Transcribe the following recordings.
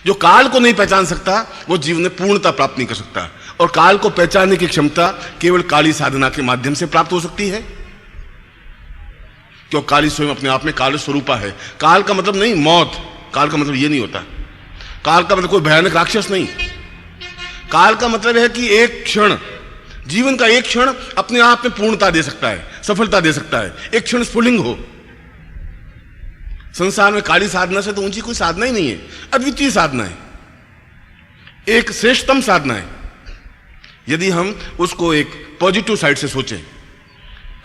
जो काल को नहीं पहचान सकता वो जीवन में पूर्णता प्राप्त नहीं कर सकता, और काल को पहचानने की क्षमता केवल काली साधना के माध्यम से प्राप्त हो सकती है, क्योंकि काली स्वयं अपने आप में काल स्वरूपा है। काल का मतलब नहीं मौत, काल का मतलब ये नहीं होता, काल का मतलब कोई भयानक राक्षस नहीं। काल का मतलब है कि एक क्षण, जीवन का एक क्षण अपने आप में पूर्णता दे सकता है, सफलता दे सकता है, एक क्षण स्फुलिंग हो। संसार में काली साधना से तो ऊंची कोई साधना ही नहीं है, अद्वितीय साधना है, एक श्रेष्ठतम साधना है। यदि हम उसको एक पॉजिटिव साइड से सोचें,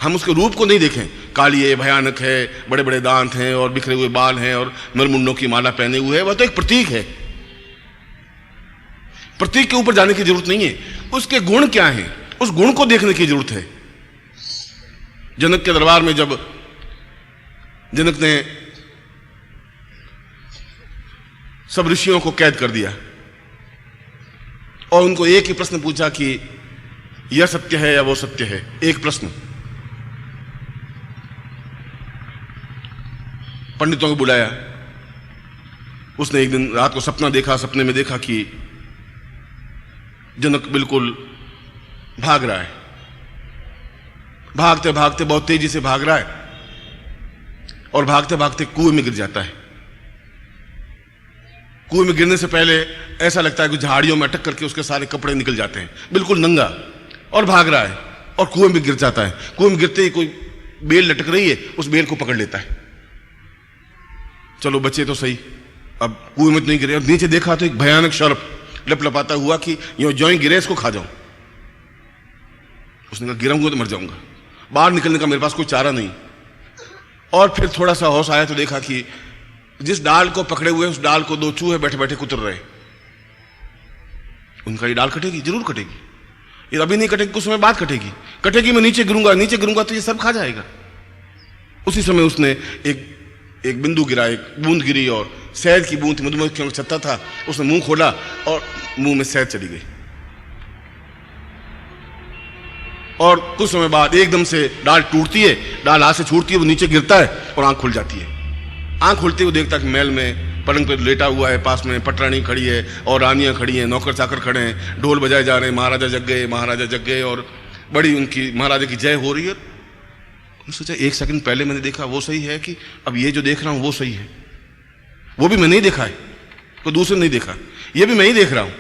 हम उसके रूप को नहीं देखें, काली है, भयानक है, बड़े बड़े दांत हैं और बिखरे हुए बाल हैं और नरमुंडों की माला पहने हुए है, वह तो एक प्रतीक है। प्रतीक के ऊपर जाने की जरूरत नहीं है, उसके गुण क्या हैं उस गुण को देखने की जरूरत है। जनक के दरबार में जब जनक ने सब ऋषियों को कैद कर दिया और उनको एक ही प्रश्न पूछा कि यह सत्य है या वो सत्य है, एक प्रश्न। पंडितों को बुलाया, उसने एक दिन रात को सपना देखा, सपने में देखा कि जनक बिल्कुल भाग रहा है, भागते भागते बहुत तेजी से भाग रहा है और भागते भागते कुएं में गिर जाता है। कुएं में गिरने से पहले ऐसा लगता है कि झाड़ियों में अटक करके उसके सारे कपड़े निकल जाते हैं, बिल्कुल नंगा, और भाग रहा है और कुएं में गिर जाता है। कुएं में गिरते ही कोई बेल लटक रही है, उस बेल को पकड़ लेता है, चलो बचे तो सही, अब कुएं में तो नहीं गिरे। और नीचे देखा तो एक भयानक सर्प लपलपाता हुआ कि जो ही गिरे इसको खा जाऊं। उसने कहा गिरूंगा तो मर जाऊंगा, बाहर निकलने का मेरे पास कोई चारा नहीं। और फिर थोड़ा सा होश आया तो देखा कि जिस डाल को पकड़े हुए उस डाल को दो चूहे बैठे बैठे कुतर रहे। उनका ये डाल कटेगी, जरूर कटेगी, ये अभी नहीं कटेगी, कुछ समय बाद कटेगी, कटेगी, मैं नीचे गिरूंगा, नीचे गिरूंगा तो ये सब खा जाएगा। उसी समय उसने एक बिंदु गिरा, एक बूंद गिरी और शहद की बूंद, मधुमक्खियों का छत्ता था, उसने मुंह खोला और मुंह में शहद चली गई। और कुछ समय बाद एकदम से डाल टूटती है, डाल हाथ से छूटती है, वो नीचे गिरता है और आंख खुल जाती है। आंख खुलते हुए देखता कि महल में पलंग पर लेटा हुआ है, पास में पटरानी खड़ी है और रानियां खड़ी हैं, नौकर चाकर खड़े हैं, ढोल बजाए जा रहे हैं, महाराजा जग गए, महाराजा जग गए, और बड़ी उनकी महाराजा की जय हो रही है। उन्होंने सोचा एक सेकंड पहले मैंने देखा वो सही है कि अब ये जो देख रहा हूं वो सही है? वो भी मैंने ही देखा है, कोई दूसरे नहीं देखा, ये भी मैं ही देख रहा हूं।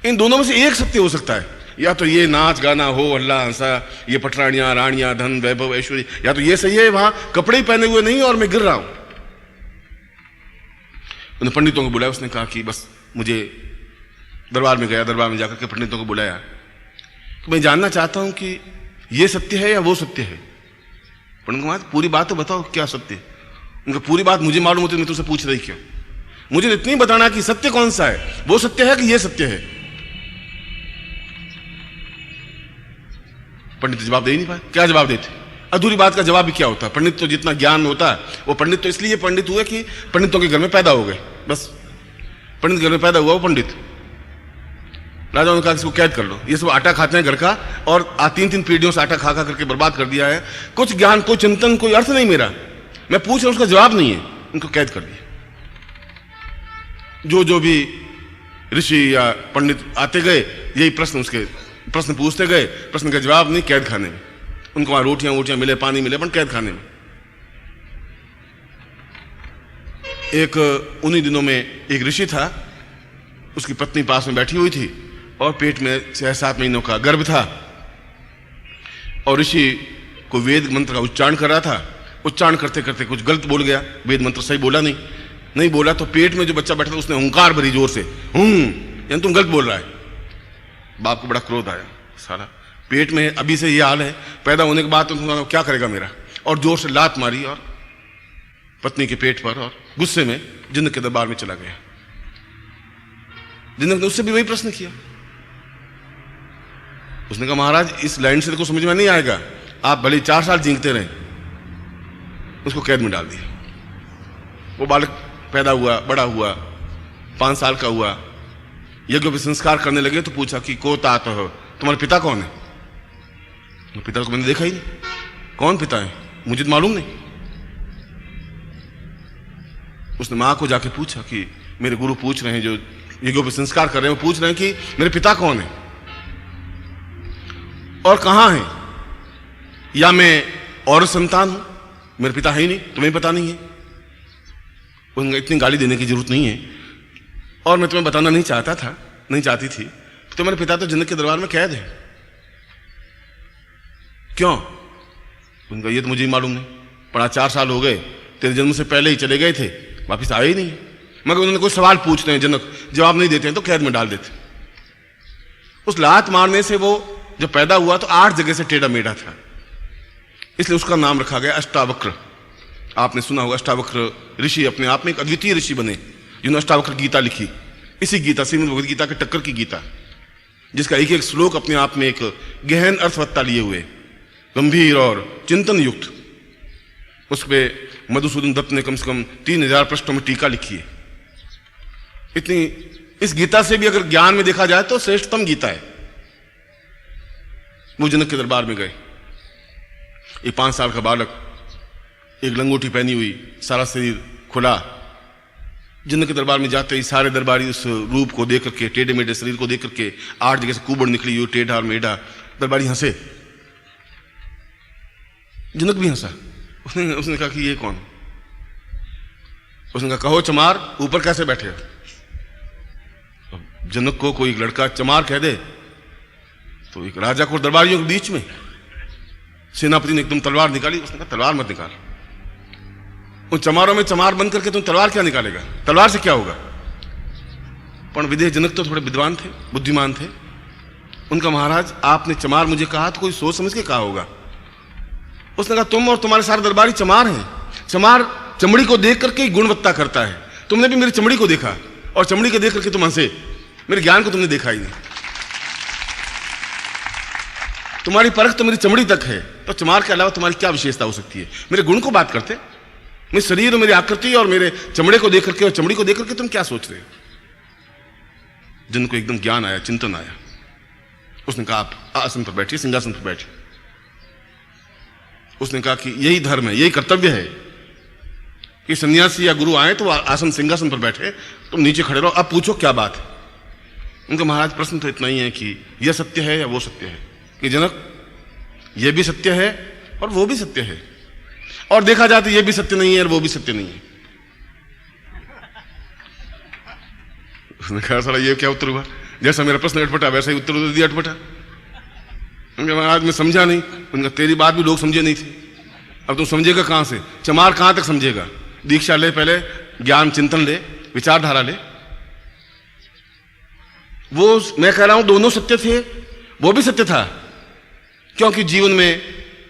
इन दोनों में से एक सत्य हो सकता है, या तो ये नाच गाना हो, हल्ला हंसा, ये पटरानियां रानियां धन वैभव ऐश्वर्य, या तो ये सही है वहां कपड़े ही पहने हुए नहीं और मैं गिर रहा हूं। उन्होंने पंडितों को बुलाया, उसने कहा कि बस मुझे दरबार में गया, दरबार में जाकर के पंडितों को बुलाया कि मैं जानना चाहता हूं कि ये सत्य है या वो सत्य है। पंडित को पूरी बात तो बताओ, क्या सत्य है? उनका पूरी बात मुझे मालूम होती, मैं तुझसे पूछ रही क्यों? मुझे इतनी बताना कि सत्य कौन सा है, वो सत्य है कि ये सत्य है। पंडित जवाब दे ही नहीं पाए। क्या जवाब देते? अधूरी बात का जवाब भी क्या होता? पंडित तो जितना ज्ञान होता है, वो पंडित तो इसलिए पंडित हुए कि पंडितों के घर में पैदा हो गए, बस पंडित घर में पैदा हुआ वो पंडित। राजा ने कहा इसको कैद कर लो, ये सब आटा खाते हैं घर का, और 3-3 पीढ़ियों से आटा खा खा करके बर्बाद कर दिया है, कुछ ज्ञान, कोई चिंतन, कोई अर्थ नहीं मेरा, मैं पूछ रहा हूं उसका जवाब नहीं है, उनको कैद कर दिया। जो भी ऋषि या पंडित आते गए यही प्रश्न पूछते गए, प्रश्न का जवाब नहीं, कैद खाने में। उनको वहां रोटियां मिले, पानी मिले, पर कैद खाने में। एक उन्हीं दिनों में एक ऋषि था, उसकी पत्नी पास में बैठी हुई थी और पेट में 6-7 महीनों का गर्भ था, और ऋषि को वेद मंत्र का उच्चारण कर रहा था। उच्चारण करते करते कुछ गलत बोल गया, वेद मंत्र सही बोला नहीं बोला, तो पेट में जो बच्चा बैठा था उसने हुंकार भरी जोर से, यानी तुम गलत बोल रहा है। बाप को बड़ा क्रोध आया, साला पेट में अभी से ये हाल है, पैदा होने के बाद तो क्या करेगा मेरा, और जोर से लात मारी और पत्नी के पेट पर, और गुस्से में जनक के दरबार में चला गया। जनक ने उससे भी वही प्रश्न किया। उसने कहा महाराज इस लाइन से देखो समझ में नहीं आएगा, आप भले 4 साल जींगते रहे। उसको कैद में डाल दिया। वो बालक पैदा हुआ, बड़ा हुआ, 5 साल का हुआ, यज्ञ पे संस्कार करने लगे तो पूछा कि को तात हो, तुम्हारे पिता कौन है? तो पिता को मैंने देखा ही नहीं, कौन पिता है मुझे तो मालूम नहीं। उसने मां को जाके पूछा कि मेरे गुरु पूछ रहे हैं, जो यज्ञों पे संस्कार कर रहे हैं, वो पूछ रहे हैं कि मेरे पिता कौन है और कहां है, या मैं और संतान हूं, मेरे पिता है ही नहीं, तुम्हें पता नहीं है। उनको इतनी गाली देने की जरूरत नहीं है, और मैं तुम्हें बताना नहीं चाहता था, नहीं चाहती थी। तो मेरे पिता तो जन्नत के दरबार में कैद है। क्यों? उनका ये तो मुझे ही मालूम नहीं, पढ़ा 4 साल हो गए, तेरे जन्म से पहले ही चले गए थे, वापिस आए ही नहीं। मगर उन्होंने कोई सवाल पूछते हैं, जनक जवाब नहीं देते हैं तो कैद में डाल देते। उस लात मारने से वो जब पैदा हुआ तो 8 जगह से टेढ़ा मेढ़ा था, इसलिए उसका नाम रखा गया अष्टावक्र। आपने सुना होगा, अष्टावक्र ऋषि अपने आप में एक अद्वितीय ऋषि बने, जिन्होंने अष्टावक्र गीता लिखी। इसी गीता, श्रीमद् भगवद गीता के टक्कर की गीता, जिसका एक एक श्लोक अपने आप में एक गहन अर्थवत्ता लिए हुए, गंभीर और चिंतन युक्त। उस पर मधुसूदन दत्त ने कम से कम 3000 पृष्ठों में टीका लिखी है। इतनी, इस गीता से भी अगर ज्ञान में देखा जाए तो श्रेष्ठतम गीता है। वो जनक के दरबार में गए, एक 5 साल का बालक, एक लंगोटी पहनी हुई, सारा शरीर खुला। जनक के दरबार में जाते ही सारे दरबारी उस रूप को देख करके, टेढ़े मेढ़े शरीर को देख करके, 8 जगह से कुबड़ निकली हुई, टेढ़ा और मेढ़ा, दरबारी हंसे, जनक भी हंसा। उसने कहा कि ये कौन? उसने कहा, कहो चमार ऊपर कैसे बैठे? जनक को कोई लड़का चमार कह दे तो एक राजा को दरबारियों के बीच में सेनापति ने एकदम तलवार निकाली। उसने कहा, तलवार मत निकाल, उन चमारों में चमार बन करके तुम तलवार क्या निकालेगा? तलवार से क्या होगा? पर विदेह जनक तो थोड़े विद्वान थे, बुद्धिमान थे। उनका, महाराज आपने चमार मुझे कहा तो कोई सोच समझ के कहा होगा। उसने कहा, तुम और तुम्हारे सारे दरबारी चमार हैं। चमार चमड़ी को देख करके ही गुणवत्ता करता है। तुमने भी मेरी चमड़ी को देखा और चमड़ी को देख करके तुम हंसे, मेरे ज्ञान को तुमने देखा ही नहीं। तुम्हारी परख तो मेरी चमड़ी तक है, तो चमार के अलावा तुम्हारी क्या विशेषता हो सकती है? मेरे गुण को बात करते, मेरे शरीर और मेरी आकृति और मेरे चमड़े को देख करके और चमड़ी को देख करके तुम क्या सोच रहे हो? जिनको एकदम ज्ञान आया, चिंतन आया। उसने कहा, आप आसन पर बैठिए, सिंहासन पर बैठिए। उसने कहा कि यही धर्म है, यही कर्तव्य है कि सन्यासी या गुरु आए तो आसन सिंहासन पर बैठे, तुम नीचे खड़े रहो, अब पूछो क्या बात है। उनका, महाराज प्रश्न तो इतना ही है कि यह सत्य है या वो सत्य है? कि जनक, यह भी सत्य है और वो भी सत्य है, और देखा जाए तो यह भी सत्य नहीं है और वो भी सत्य नहीं है। उसने कहा, साला ये क्या उत्तर हुआ? जैसा मेरा प्रश्न अटपटा वैसा ही उत्तर दिया अटपटा। उनके, महाराज मैं समझा नहीं। उनका, तेरी बात भी लोग समझे नहीं थे, अब तुम समझेगा कहां से? चमार कहां तक समझेगा? दीक्षा ले, पहले ज्ञान चिंतन ले, विचारधारा ले। वो मैं कह रहा हूं दोनों सत्य थे, वो भी सत्य था, क्योंकि जीवन में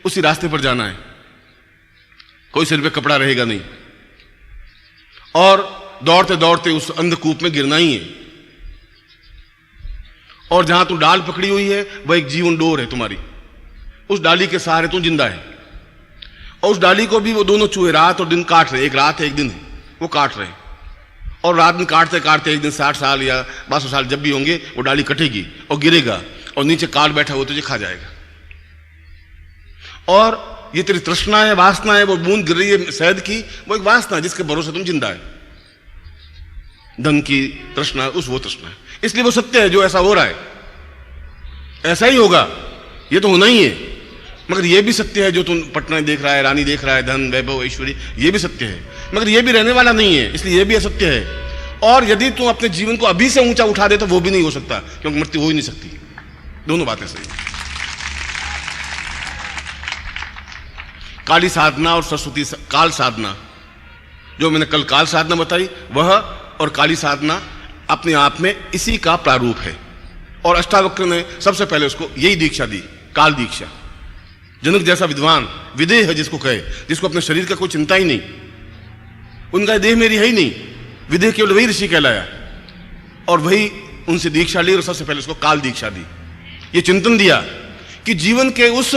उसी रास्ते पर जाना है, कोई सिर पे कपड़ा रहेगा नहीं, और दौड़ते दौड़ते उस अंधकूप में गिरना ही है। और जहां तू डाल पकड़ी हुई है वह एक जीवन डोर है तुम्हारी, उस डाली के सहारे तू जिंदा है। और उस डाली को भी वो दोनों चूहे रात और दिन काट रहे, एक रात है एक दिन है, वो काट रहे हैं। और रात दिन काटते काटते एक दिन 60 साल या 62 साल जब भी होंगे, वो डाली कटेगी और गिरेगा, और नीचे काट बैठा वो तुझे खा जाएगा। और ये तेरी तृष्णा है, वासना है, वो बूंद गिर रही है शहद की, वो एक वासना जिसके भरोसे तुम जिंदा है। धन की तृष्णा, उस वो तृष्णा है, इसलिए वो सत्य है। जो ऐसा हो रहा है ऐसा ही होगा, ये तो होना ही है। मगर ये भी सत्य है, जो तुम पटना देख रहा है, रानी देख रहा है, धन वैभव ऐश्वर्य, ये भी सत्य है, मगर ये भी रहने वाला नहीं है, इसलिए ये भी असत्य है। और यदि तुम अपने जीवन को अभी से ऊंचा उठा दे तो वो भी नहीं हो सकता, क्योंकि मृत्यु हो ही नहीं सकती। दोनों बातें सही। काली साधना और सरस्वती काल साधना, जो मैंने कल काल साधना बताई, वह और काली साधना अपने आप में इसी का प्रारूप है। और अष्टावक्र ने सबसे पहले उसको यही दीक्षा दी, काल दीक्षा। जनक जैसा विद्वान, विदेह है जिसको कहे, जिसको अपने शरीर का कोई चिंता ही नहीं, उनका देह मेरी है ही नहीं, विदेह केवल वही ऋषि कहलाया। और वही उनसे दीक्षा ली और सबसे पहले उसको काल दीक्षा दी। ये चिंतन दिया कि जीवन के उस,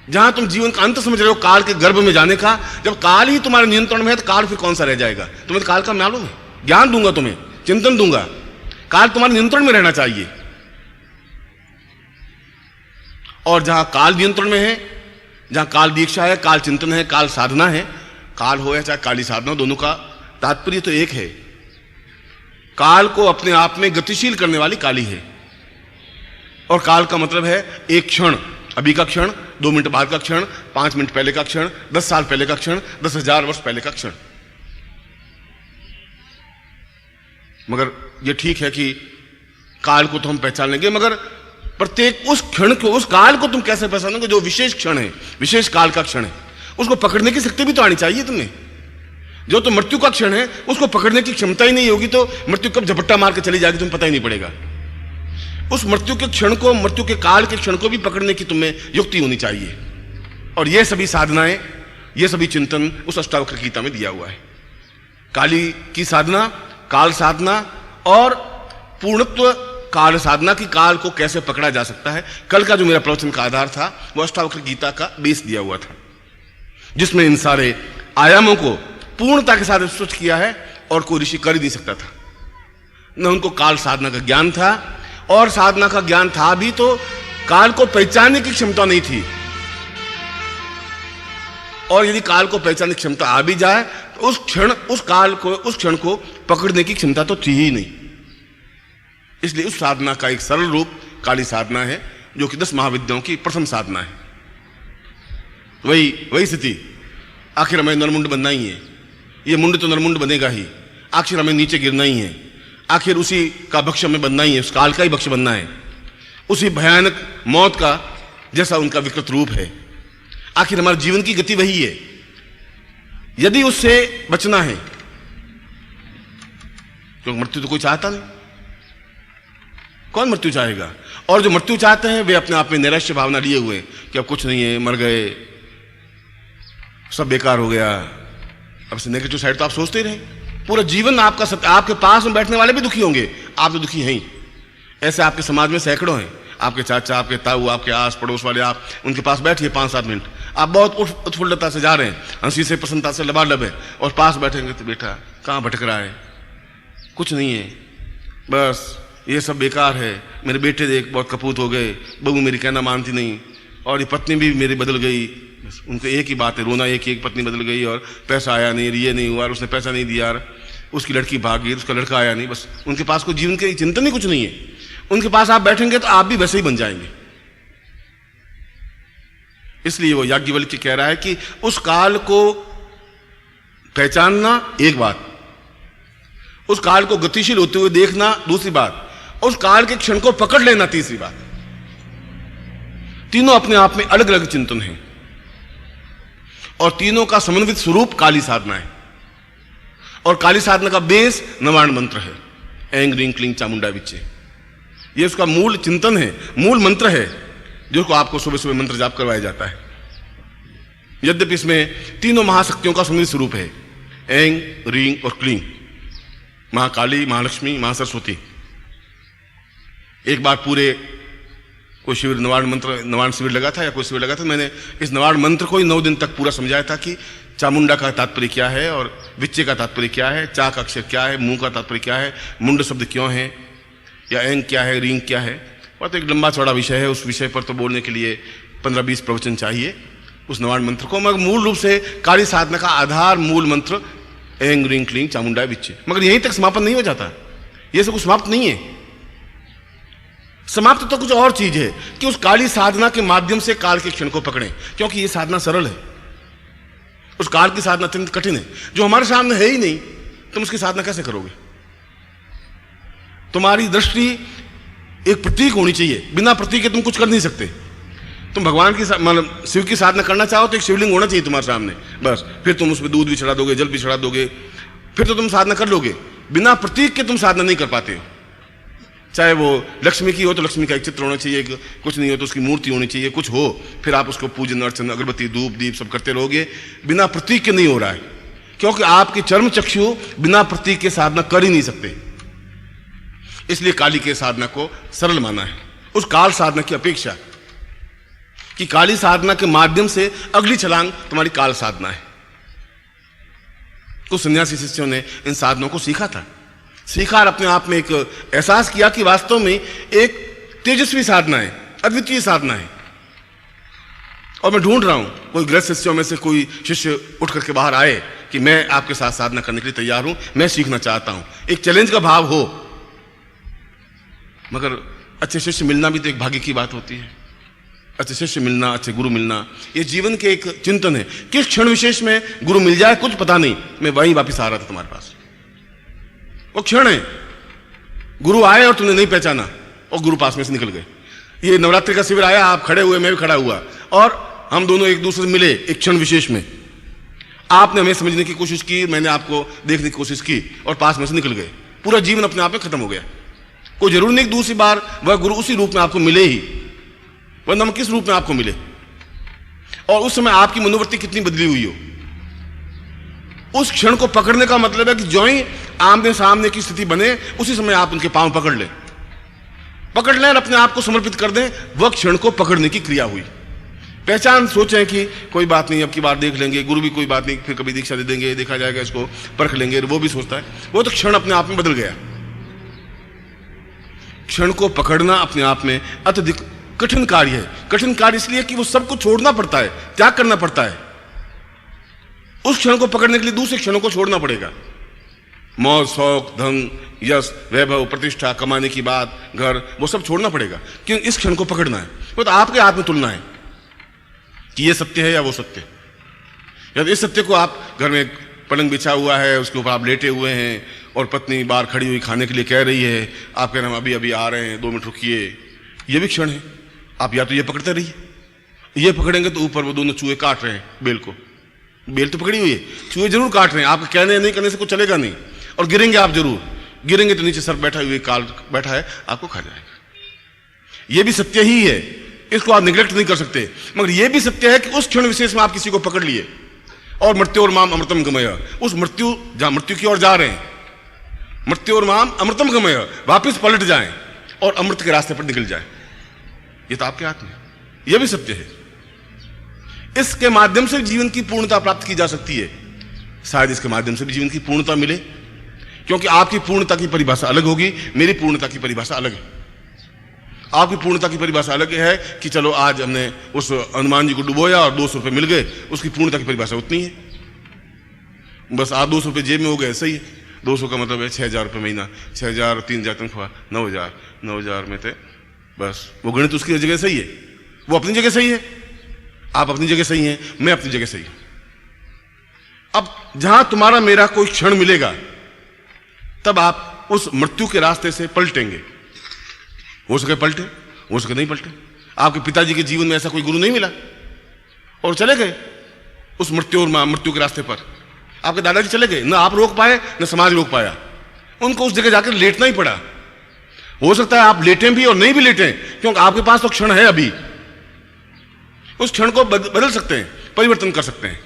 जहां तुम जीवन का अंत समझ रहे हो, काल के गर्भ में जाने का, जब काल ही तुम्हारे नियंत्रण में है तो काल फिर कौन सा रह जाएगा? तुम्हें तो काल का मालूम है, ज्ञान दूंगा तुम्हें, चिंतन दूंगा, काल तुम्हारे नियंत्रण में रहना चाहिए। और जहां काल नियंत्रण में है, जहां काल दीक्षा है, काल चिंतन है, काल साधना है, काल हो या चाहे काली साधना, दोनों का तात्पर्य तो एक है काल को अपने आप में गतिशील करने वाली काली है। और काल का मतलब है एक क्षण, अभी का क्षण, 2 मिनट बाद का क्षण, 5 मिनट पहले का क्षण, 10 साल पहले का क्षण, 10,000 वर्ष पहले का क्षण। मगर यह ठीक है कि काल को तो हम पहचान लेंगे, मगर प्रत्येक उस क्षण को, उस काल को तुम कैसे पहचानोगे जो विशेष क्षण है, विशेष काल का क्षण है? उसको पकड़ने की शक्ति भी तो आनी चाहिए तुम्हें। जो तो मृत्यु का क्षण है उसको पकड़ने की क्षमता ही नहीं होगी तो मृत्यु कब झपट्टा मार के चली जाएगी तुम्हें पता ही नहीं पड़ेगा। उस मृत्यु के क्षण को, मृत्यु के काल के क्षण को भी पकड़ने की तुम्हें युक्ति होनी चाहिए। और ये सभी साधनाएं, ये सभी चिंतन उस अष्टावक्र गीता में दिया हुआ है। काली की साधना, काल साधना और पूर्णत्व काल साधना की, काल को कैसे पकड़ा जा सकता है। कल का जो मेरा प्रवचन का आधार था वो अष्टावक्र गीता का बेस दिया हुआ था, जिसमें इन सारे आयामों को पूर्णता के साथ स्पष्ट किया है और कोई ऋषि कर ही नहीं सकता था। न उनको काल साधना का ज्ञान था, और साधना का ज्ञान था भी तो काल को पहचानने की क्षमता नहीं थी। और यदि काल को पहचानने की क्षमता आ भी जाए तो उस क्षण, उस काल को, उस क्षण को पकड़ने की क्षमता तो थी ही नहीं। इसलिए उस साधना का एक सरल रूप काली साधना है, जो कि 10 महाविद्याओं की प्रथम साधना है। वही स्थिति, आखिर हमें नरमुंड बनना ही है, ये मुंड तो नरमुंड बनेगा ही, आखिर हमें नीचे गिरना ही है, आखिर उसी का भक्ष्य हमें बनना ही है, उस काल का ही भक्ष्य बनना है, उसी भयानक मौत का जैसा उनका विकृत रूप है। आखिर हमारे जीवन की गति वही है। यदि उससे बचना है, क्योंकि मृत्यु तो कोई चाहता नहीं, कौन मृत्यु चाहेगा? और जो मृत्यु चाहते हैं वे अपने आप में नैराश्य भावना लिए हुए कि अब कुछ नहीं है, मर गए, सब बेकार हो गया। अब से नेगेटिव साइड तो आप सोचते ही रहे, पूरा जीवन आपका आपके पास में बैठने वाले भी दुखी होंगे, आप तो दुखी हैं ही। ऐसे आपके समाज में सैकड़ों हैं, आपके चाचा, आपके ताऊ, आपके आस पड़ोस वाले, आप उनके पास बैठिए 5-7 मिनट, आप बहुत उत्फुल्लता से जा रहे हैं, हंसी से, प्रसन्नता से लबालब है, और पास बैठेंगे तो बेटा कहाँ भटक रहा है, कुछ नहीं है, बस ये सब बेकार है, मेरे बेटे देख बहुत कपूत हो गए, बहू मेरी कहना मानती नहीं, और ये पत्नी भी मेरी बदल गई, उनके एक ही बात है रोना, एक पत्नी बदल गई और पैसा आया नहीं, ये नहीं हुआ, उसने पैसा नहीं दिया, उसकी लड़की भाग गई, उसका लड़का आया नहीं, बस उनके पास कोई जीवन की चिंतन ही कुछ नहीं है। उनके पास आप बैठेंगे तो आप भी वैसे ही बन जाएंगे। इसलिए वो याज्ञवल्क्य कह रहा है कि उस काल को पहचानना एक बात, उस काल को गतिशील होते हुए देखना दूसरी बात, उस काल के क्षण को पकड़ लेना तीसरी बात। तीनों अपने आप में अलग अलग चिंतन हैं और तीनों का समन्वित स्वरूप काली साधना है। और काली साधना का बेस नवाण मंत्र है, ऐं ह्रीं क्लीं चामुंडा विच्चे। ये उसका मूल चिंतन है, मूल मंत्र है, जो को आपको सुबह सुबह मंत्र जाप करवाया जाता है। यद्यपि इसमें तीनों महाशक्तियों का समन्वित स्वरूप है, ऐं ह्रीं और क्लीं, महाकाली, महालक्ष्मी, महासरस्वती। एक बार पूरे कोई शिविर, नवाण शिविर लगा था या कोई शिविर लगा था, मैंने इस नवाण मंत्र को ही 9 दिन तक पूरा समझाया था कि चामुंडा का तात्पर्य क्या है और विच्चे का तात्पर्य क्या है, चा का अक्षर क्या है, मुंह का तात्पर्य क्या है, मुंड शब्द क्यों है, या ऐंग क्या है, रींग क्या है। और तो एक लंबा चौड़ा विषय है, उस विषय पर तो बोलने के लिए 15-20 प्रवचन चाहिए उस नवाण मंत्र को। मगर मूल रूप से काली साधना का आधार मूल मंत्र ऐं ह्रीं क्लीं चामुंडा विच्चे। मगर यहीं तक समापन नहीं हो जाता, यह सब कुछ समाप्त नहीं है। समाप्त तो कुछ और चीज है कि उस काली साधना के माध्यम से काल के क्षण को पकड़ें, क्योंकि यह साधना सरल है। उस काल की साधना अत्यंत कठिन है, जो हमारे सामने है ही नहीं, तुम उसकी साधना कैसे करोगे? तुम्हारी दृष्टि एक प्रतीक होनी चाहिए, बिना प्रतीक के तुम कुछ कर नहीं सकते। तुम भगवान की मतलब शिव की साधना करना चाहो तो एक शिवलिंग होना चाहिए तुम्हारे सामने, बस। फिर तुम उसमें दूध भी चढ़ा दोगे, जल भी चढ़ा दोगे, फिर तो तुम साधना कर लोगे। बिना प्रतीक के तुम साधना नहीं कर पाते हो। चाहे वो लक्ष्मी की हो तो लक्ष्मी का एक चित्र होना चाहिए, कुछ नहीं हो तो उसकी मूर्ति होनी चाहिए, कुछ हो फिर आप उसको पूजन अर्चन, अगरबत्ती, धूप, दीप सब करते रहोगे। बिना प्रतीक के नहीं हो रहा है, क्योंकि आपके चर्म चक्षु बिना प्रतीक के साधना कर ही नहीं सकते। इसलिए काली के साधना को सरल माना है उस काल साधना की अपेक्षा, कि काली साधना के माध्यम से अगली छलांग तुम्हारी काल साधना है। कुछ सन्यासी शिष्यों ने इन साधनों को सीखा था, सीखा और अपने आप में एक एहसास किया कि वास्तव में एक तेजस्वी साधना है, अद्वितीय साधना है। और मैं ढूंढ रहा हूं कोई गृहस्थ शिष्यों में से कोई शिष्य उठ करके बाहर आए कि मैं आपके साथ साधना करने के लिए तैयार हूं, मैं सीखना चाहता हूं। एक चैलेंज का भाव हो। मगर अच्छे शिष्य मिलना भी तो एक भाग्य की बात होती है। अच्छे शिष्य मिलना, अच्छे गुरु मिलना, ये जीवन के एक चिंतन है। किस क्षण विशेष में गुरु मिल जाए कुछ पता नहीं। मैं वहीं वापिस आ रहा था तुम्हारे पास, वो क्षण है, गुरु आए और तुमने नहीं पहचाना और गुरु पास में से निकल गए। ये नवरात्रि का शिविर आया, आप खड़े हुए, मैं भी खड़ा हुआ और हम दोनों एक दूसरे से मिले एक क्षण विशेष में। आपने हमें समझने की कोशिश की, मैंने आपको देखने की कोशिश की और पास में से निकल गए। पूरा जीवन अपने आप में खत्म हो गया। कोई जरूर नहीं दूसरी बार वह गुरु उसी रूप में आपको मिले ही, वरना हम किस रूप में आपको मिले और उस समय आपकी मनोवृत्ति कितनी बदली हुई हो। उस क्षण को पकड़ने का मतलब है कि जो ही आमने सामने की स्थिति बने उसी समय आप उनके पांव पकड़ लें और अपने आप को समर्पित कर दें। वह क्षण को पकड़ने की क्रिया हुई। पहचान सोचें कि कोई बात नहीं, अब की बार देख लेंगे, गुरु भी कोई बात नहीं, फिर कभी दीक्षा दे देंगे, देखा जाएगा, इसको परख लेंगे, वो भी सोचता है। वो तो क्षण अपने आप में बदल गया। क्षण को पकड़ना अपने आप में अत्यधिक कठिन कार्य है। कठिन कार्य इसलिए कि वो सब कुछ छोड़ना पड़ता है, त्याग करना पड़ता है। उस क्षण को पकड़ने के लिए दूसरे क्षणों को छोड़ना पड़ेगा। मौज, शौक, धन, यश, वैभव, प्रतिष्ठा, कमाने की बात, घर, वो सब छोड़ना पड़ेगा क्योंकि इस क्षण को पकड़ना है। वो तो आपके हाथ में तुलना है कि ये सत्य है या वो सत्य। यदि इस सत्य को आप घर में पलंग बिछा हुआ है, उसके ऊपर आप लेटे हुए हैं और पत्नी बाहर खड़ी हुई खाने के लिए कह रही है, आप कह रहे हैं अभी अभी आ रहे हैं, 2 मिनट रुकिए, ये भी क्षण है। आप या तो ये पकड़ते रहिए, ये पकड़ेंगे तो ऊपर वो दोनों चूहे काट रहे हैं बेल को। बेल तो पकड़ी हुई है, चूहे जरूर काट रहे हैं। आपके कहने नहीं करने से कुछ चलेगा नहीं और गिरेंगे आप जरूर। गिरेंगे तो नीचे सर बैठा हुआ काल बैठा है, आपको खा जाएगा। ये भी सत्य ही है, इसको आप निगलेक्ट नहीं कर सकते। मगर यह भी सत्य है कि उस क्षण विशेष में आप किसी को पकड़ लिए और मृत्यु और माम अमृतम गमय, उस मृत्यु जहां मृत्यु की ओर जा रहे हैं, मृत्यु और माम अमृतम गमय, वापिस पलट जाएं और अमृत के रास्ते पर निकल जाए। ये तो आपके हाथ में, यह भी सत्य है। इसके माध्यम से जीवन की पूर्णता प्राप्त की जा सकती है। शायद इसके माध्यम से भी जीवन की पूर्णता मिले, क्योंकि आपकी पूर्णता की परिभाषा अलग होगी, मेरी पूर्णता की परिभाषा अलग है। आपकी पूर्णता की परिभाषा अलग है कि चलो आज हमने उस हनुमान जी को डुबोया और 200 रुपये मिल गए, उसकी पूर्णता की परिभाषा उतनी है। बस आप 200 रुपये जेब में हो गए, सही है। 200 का मतलब है 6,000 रुपये महीना, 6,000, 3,000 तनख्वाह, 9,000 में थे। बस वो गणित उसकी जगह सही है, वो अपनी जगह सही है, आप अपनी जगह सही हैं, मैं अपनी जगह सही हूं। अब जहां तुम्हारा मेरा कोई क्षण मिलेगा तब आप उस मृत्यु के रास्ते से पलटेंगे। हो सके पलटे, हो सके नहीं पलटे। आपके पिताजी के जीवन में ऐसा कोई गुरु नहीं मिला और चले गए उस मृत्यु और मृत्यु के रास्ते पर। आपके दादाजी चले गए, ना आप रोक पाए ना समाज रोक पाया, उनको उस जगह जाकर लेटना ही पड़ा। हो सकता है आप लेटें भी और नहीं भी लेटें, क्योंकि आपके पास तो क्षण है अभी। उस क्षण को बदल सकते हैं, परिवर्तन कर सकते हैं।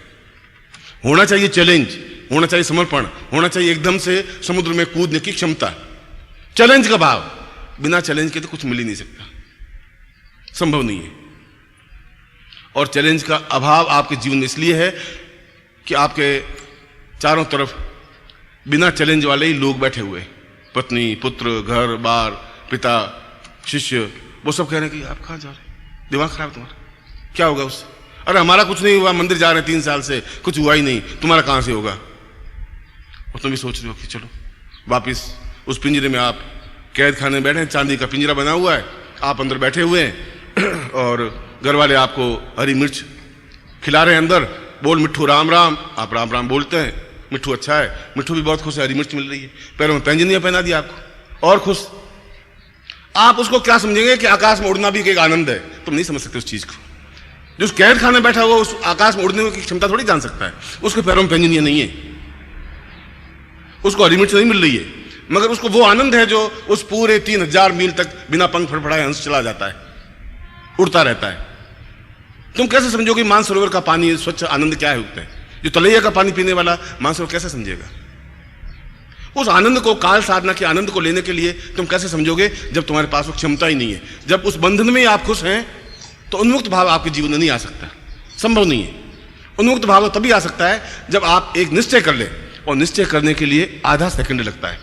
होना चाहिए चैलेंज, होना चाहिए समर्पण, होना चाहिए एकदम से समुद्र में कूदने की क्षमता, चैलेंज का भाव। बिना चैलेंज के तो कुछ मिल ही नहीं सकता, संभव नहीं है। और चैलेंज का अभाव आपके जीवन में इसलिए है कि आपके चारों तरफ बिना चैलेंज वाले ही लोग बैठे हुए, पत्नी, पुत्र, घर बार, पिता, शिष्य, वो सब कह रहे हैं कि आप कहां जा रहे हैं, दिमाग खराब है तुम्हारा, क्या होगा उससे? अरे हमारा कुछ नहीं हुआ, मंदिर जा रहे हैं 3 साल से, कुछ हुआ ही नहीं, तुम्हारा कहां से होगा? और तुम भी सोच रहे हो कि चलो वापिस उस पिंजरे में, आप कैद खाने में बैठे हैं, चांदी का पिंजरा बना हुआ है, आप अंदर बैठे हुए हैं और घर वाले आपको हरी मिर्च खिला रहे हैं अंदर, बोल मिट्ठू राम राम, आप राम राम बोलते हैं, मिट्ठू अच्छा है, मिट्ठू भी बहुत खुश है, हरी मिर्च मिल रही है, पैरों में पैंजनियां पहना दी आपको और खुश। आप उसको क्या समझेंगे कि आकाश में उड़ना भी एक आनंद है? तुम नहीं समझ सकते उस चीज को। जो उस कैद खाने बैठा हुआ उस आकाश में उड़ने की क्षमता थोड़ी जान सकता है। उसके पैरों में पैंजनियां नहीं है, उसको हरी मिर्च नहीं मिल रही है, मगर उसको वो आनंद है जो उस पूरे 3,000 मील तक बिना पंख फड़फड़ाए हंस चला जाता है, उड़ता रहता है। तुम कैसे समझोगे मानसरोवर का पानी स्वच्छ आनंद क्या है उठते हैं? जो तलैया का पानी पीने वाला मानसरोवर कैसे समझेगा उस आनंद को? काल साधना के आनंद को लेने के लिए तुम कैसे समझोगे जब तुम्हारे पास वो क्षमता ही नहीं है? जब उस बंधन में आप खुश हैं तो उन्मुक्त भाव आपके जीवन में नहीं आ सकता, संभव नहीं है। उन्मुक्त भाव तभी आ सकता है जब आप एक निश्चय कर ले, और निश्चय करने के लिए आधा सेकंड लगता है,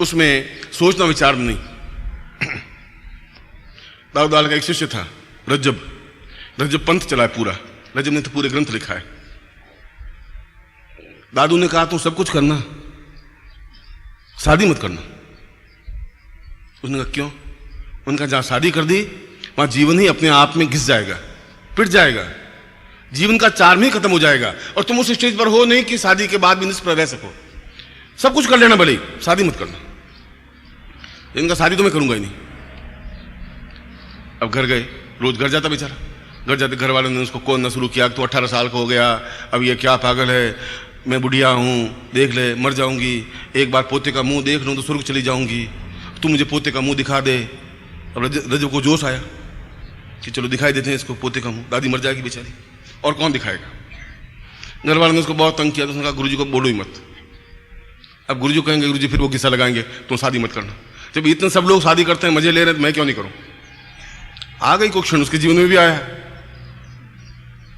उसमें सोचना विचारना नहीं। दाऊद का एक शिष्य था रज्जब पंथ चला है पूरा, रज्जब ने तो पूरे ग्रंथ लिखा है। दादू ने कहा तुम सब कुछ करना, शादी मत करना। उसने कहा क्यों? उनका जहां शादी कर दी वहां जीवन ही अपने आप में घिस जाएगा, पिट जाएगा, जीवन का चार्म ही खत्म हो जाएगा और तुम उस स्टेज पर हो नहीं कि शादी के बाद भी निष्प्रभ रह सको। सब कुछ कर लेना भले, शादी मत करना। इनका शादी तो मैं करूंगा ही नहीं। अब घर गए, रोज घर जाता बेचारा, घर जाते घर वालों ने उसको कौन न शुरू किया, तो 18 साल का हो गया, अब ये क्या पागल है, मैं बुढ़िया हूं, देख ले मर जाऊंगी, एक बार पोते का मुंह देख लूं तो स्वर्ग चली जाऊंगी, तू मुझे पोते का मुंह दिखा दे। अब रजब को जोश आया कि चलो दिखाई देते हैं इसको पोते का मुंह, दादी मर जाएगी बेचारी और कौन दिखाएगा। घर वालों ने उसको बहुत तंग किया तो उसने कहा गुरुजी को बोलो ही मत। अब गुरुजी कहेंगे, गुरुजी फिर वो किस्सा लगाएंगे तुम शादी मत करना। जब इतने सब लोग शादी करते हैं, मजे ले रहे हैं, तो मैं क्यों नहीं करूं। आ गई कोई क्षण उसके जीवन में भी आया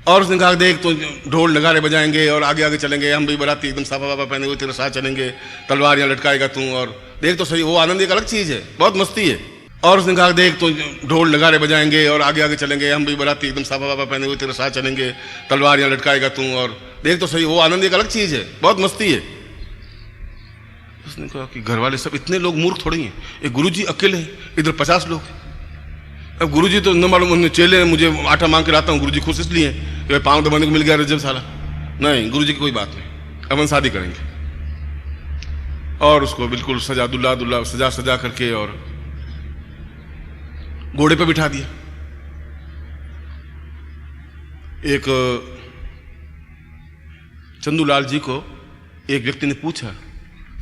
और उसने कहा देख तो ढोल नगाड़े बजाएंगे और आगे आगे चलेंगे, हम भी बराती एकदम साफा वाफा पहने हुए तेरे साथ चलेंगे, तलवार यहाँ लटकाएगा तू, और देख तो सही वो आनंद एक अलग चीज है, बहुत मस्ती है। और उसने कहा देख तो ढोल नगाड़े बजाएंगे और आगे आगे चलेंगे, हम भी बराती एकदम साफा वाफा पहने हुए तेरे साथ चलेंगे, तलवार यहाँ लटकाएगा तू, और देख तो सही वो आनंद एक अलग चीज है, बहुत मस्ती है। उसने कहा कि घर वाले सब इतने लोग मूर्ख थोड़ी हैं, एक गुरुजी अकेले हैं, इधर 50 लोग। अब गुरुजी तो न मालूम उन्हें चेले हैं, मुझे आटा मांग के लाता हूँ, गुरुजी खुश इसलिए कि पाँव दबाने को मिल गया रजब साला। नहीं, गुरुजी की कोई बात नहीं, अब हम शादी करेंगे। और उसको बिल्कुल सजा दुल्ला दुल्ला सजा सजा करके और घोड़े पे बिठा दिया। एक चंदूलाल जी को एक व्यक्ति ने पूछा,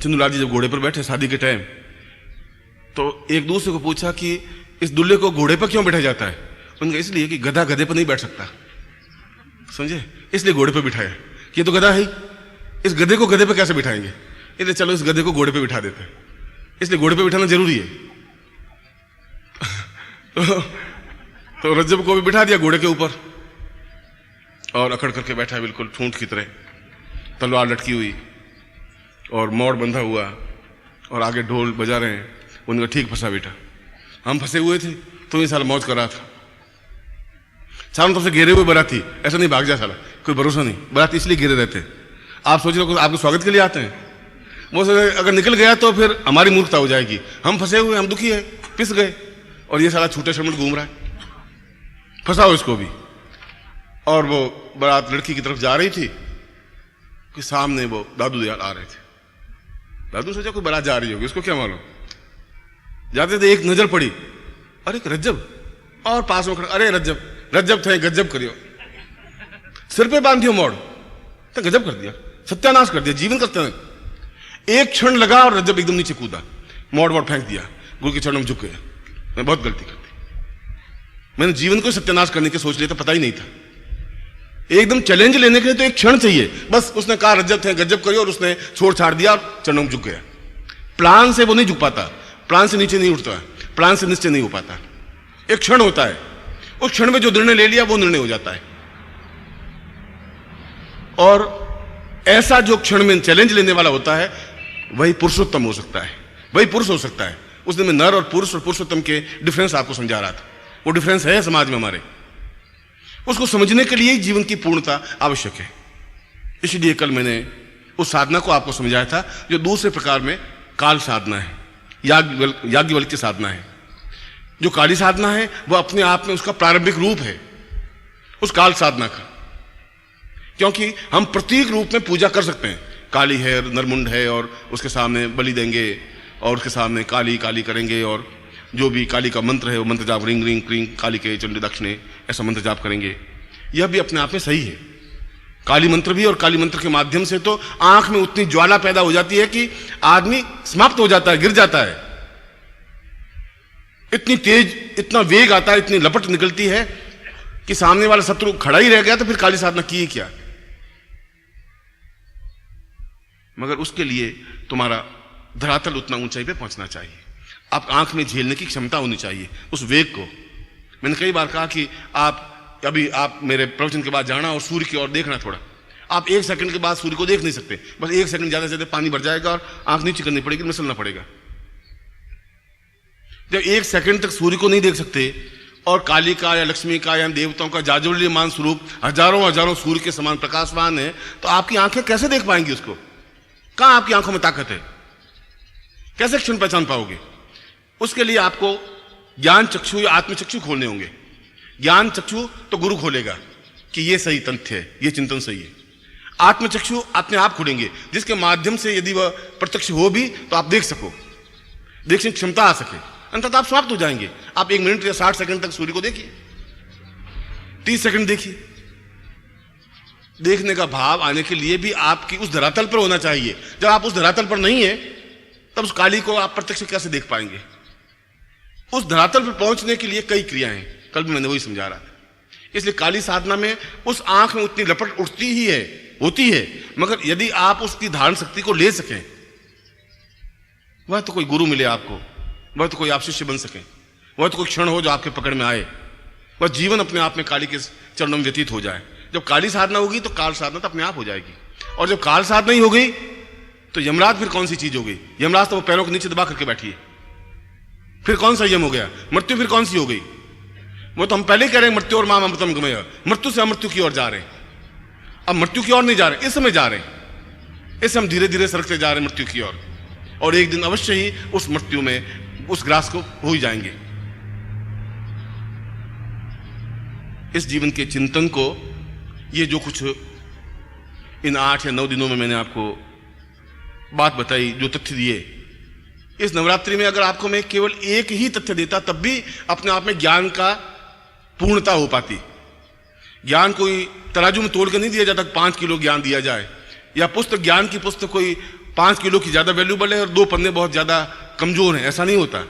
चंदूलाल जी जब घोड़े पर बैठे शादी के टाइम, तो एक दूसरे को पूछा कि इस दुल्हे को घोड़े पर क्यों बैठाया जाता है। उनका इसलिए कि गधा गधे पर नहीं बैठ सकता, समझे, इसलिए घोड़े पर बिठाया। ये तो गधा है, इस गधे को गधे पर कैसे बिठाएंगे, इसलिए चलो इस गधे को घोड़े पर बिठा देते हैं, इसलिए घोड़े पर बिठाना जरूरी है। तो रज्जब को भी बिठा दिया घोड़े के ऊपर और अकड़ करके बैठा है बिल्कुल ठूंठ की तरह, तलवार लटकी हुई और मोड़ बंधा हुआ और आगे ढोल बजा रहे हैं। उनका ठीक फंसा बेटा, हम फंसे हुए थे तो ये साला मौज कर रहा था, चारों तरफ से घेरे हुए बाराती, ऐसा नहीं भाग जा साला, कोई भरोसा नहीं, बाराती इसलिए घेरे रहते। आप सोच रहे हो आपके स्वागत के लिए आते हैं, वो अगर निकल गया तो फिर हमारी मूर्खता हो जाएगी, हम फंसे हुए, हम दुखी है, पिस गए और ये साला छूटे शर्मट घूम रहा है, फंसाओ इसको भी। और वो बारात लड़की की तरफ जा रही थी कि सामने वो दादू दयाल आ रहे थे। दादू सोचा कोई बारात जा रही होगी, उसको क्या मालूम। जाते थे एक नजर पड़ी, अरे रज्जब, और पास में खड़ा, अरे रज्जब, रज्जब थे गजब करियो, सिर पे बांधियो मोड़, तो गजब कर दिया, सत्यानाश कर दिया, जीवन करते हैं। एक क्षण लगा और रज्जब एकदम नीचे कूदा, मोड़ फेंक दिया, गुरु के चरणों में झुक गया, मैं बहुत गलती कर दी, मैंने जीवन को सत्यानाश करने की सोच लिया था, पता ही नहीं था। एकदम चैलेंज लेने के लिए तो एक क्षण चाहिए, बस उसने कहा रज्जब थे गजब करियो और उसने छोड़ छाड़ दिया और चरणों में झुक गया। प्लान से वो नहीं झुक पाता, प्लान से नीचे नहीं उठता, प्लान से निश्चय नहीं हो पाता, एक क्षण होता है, उस क्षण में जो निर्णय ले लिया वो निर्णय हो जाता है। और ऐसा जो क्षण में चैलेंज लेने वाला होता है वही पुरुषोत्तम हो सकता है, वही पुरुष हो सकता है। उस दिन मैं नर और पुरुष और पुरुषोत्तम के डिफरेंस आपको समझा रहा था, वो डिफरेंस है समाज में हमारे, उसको समझने के लिए ही जीवन की पूर्णता आवश्यक है। इसलिए कल मैंने उस साधना को आपको समझाया था जो दूसरे प्रकार में काल साधना है, याज्ञवल्क्य की साधना है। जो काली साधना है वह अपने आप में उसका प्रारंभिक रूप है उस काल साधना का, क्योंकि हम प्रतीक रूप में पूजा कर सकते हैं, काली है, नरमुंड है और उसके सामने बलि देंगे और उसके सामने काली काली करेंगे और जो भी काली का मंत्र है वो मंत्र जाप, रिंग रिंग क्रिंग काली के चंडी दक्षिणे, ऐसा मंत्र जाप करेंगे। यह भी अपने आप में सही है, काली मंत्र भी, और काली मंत्र के माध्यम से तो आंख में उतनी ज्वाला पैदा हो जाती है कि आदमी समाप्त हो जाता है, गिर जाता है, इतनी तेज, इतना वेग आता है, इतनी लपट निकलती है कि सामने वाला शत्रु खड़ा ही रह गया तो फिर काली साधना की क्या। मगर उसके लिए तुम्हारा धरातल उतना ऊंचाई पे पहुंचना चाहिए, आप आंख में झेलने की क्षमता होनी चाहिए उस वेग को। मैंने कई बार कहा कि आप मेरे प्रवचन के बाद जाना और सूर्य की ओर देखना थोड़ा, आप 1 सेकंड के बाद सूर्य को देख नहीं सकते, बस 1 सेकंड ज्यादा से ज्यादा पानी भर जाएगा और आंख नीचे करनी पड़ेगी, मसलना पड़ेगा। जब 1 सेकंड तक सूर्य को नहीं देख सकते और काली का या लक्ष्मी का या देवताओं का जाज्वल्यमान स्वरूप हजारों हजारों सूर्य के समान प्रकाशवान है, तो आपकी आंखें कैसे देख पाएंगी उसको? कहां आपकी आंखों में ताकत है? कैसे क्षण पहचान पाओगे? उसके लिए आपको ज्ञान चक्षु या आत्मचक्षु खोलने होंगे। ज्ञान चक्षु तो गुरु खोलेगा कि ये सही तथ्य है, ये चिंतन सही है। आत्मचक्षु अपने आप खुलेंगे, जिसके माध्यम से यदि वह प्रत्यक्ष हो भी तो आप देख सको, देखने की क्षमता आ सके। अंततः आप समाप्त हो जाएंगे। आप 1 मिनट या 60 सेकंड तक सूर्य को देखिए, 30 सेकंड देखिए। देखने का भाव आने के लिए भी आपकी उस धरातल पर होना चाहिए। जब आप उस धरातल पर नहीं है तब उस काली को आप प्रत्यक्ष कैसे देख पाएंगे? उस धरातल पर पहुंचने के लिए कई क्रियाएं हैं, कल भी मैंने वही समझा रहा था। इसलिए काली साधना में उस आंख में उतनी लपट उठती ही है, होती है, मगर यदि आप उसकी धारण शक्ति को ले सकें, वह तो कोई गुरु मिले आपको, वह तो कोई आप शिष्य बन सके, वह तो कोई क्षण हो जो आपके पकड़ में आए, वह जीवन अपने आप में काली के चरणों में व्यतीत हो जाए। जब काली साधना होगी तो काल साधना तो अपने आप हो जाएगी। और जब काल साधना ही हो गई तो यमराज फिर कौन सी चीज हो गई? यमराज तो वो पैरों के नीचे दबा करके बैठी है, फिर कौन सा यम हो गया? मृत्यु फिर कौन सी हो गई? वो तो हम पहले कह रहे हैं मृत्यु और माम अमृतम गमय, मृत्यु से अमृत्यु की ओर जा रहे हैं। अब मृत्यु की ओर नहीं जा रहे, इस समय जा रहे हैं। इस हम धीरे धीरे सरकते जा रहे हैं मृत्यु की ओर, और एक दिन अवश्य ही उस मृत्यु में उस ग्रास को हो ही जाएंगे। इस जीवन के चिंतन को, ये जो कुछ इन 8 या 9 दिनों में मैंने आपको बात बताई, जो तथ्य दिए, इस नवरात्रि में अगर आपको मैं केवल एक ही तथ्य देता तब भी अपने आप में ज्ञान का पूर्णता हो पाती। ज्ञान कोई तराजू में तोड़ के नहीं दिया जाता, 5 किलो ज्ञान दिया जाए, या पुस्तक, ज्ञान की पुस्तक कोई 5 किलो की ज्यादा वैल्यूबल है और 2 पन्ने बहुत ज्यादा कमजोर हैं, ऐसा नहीं होता।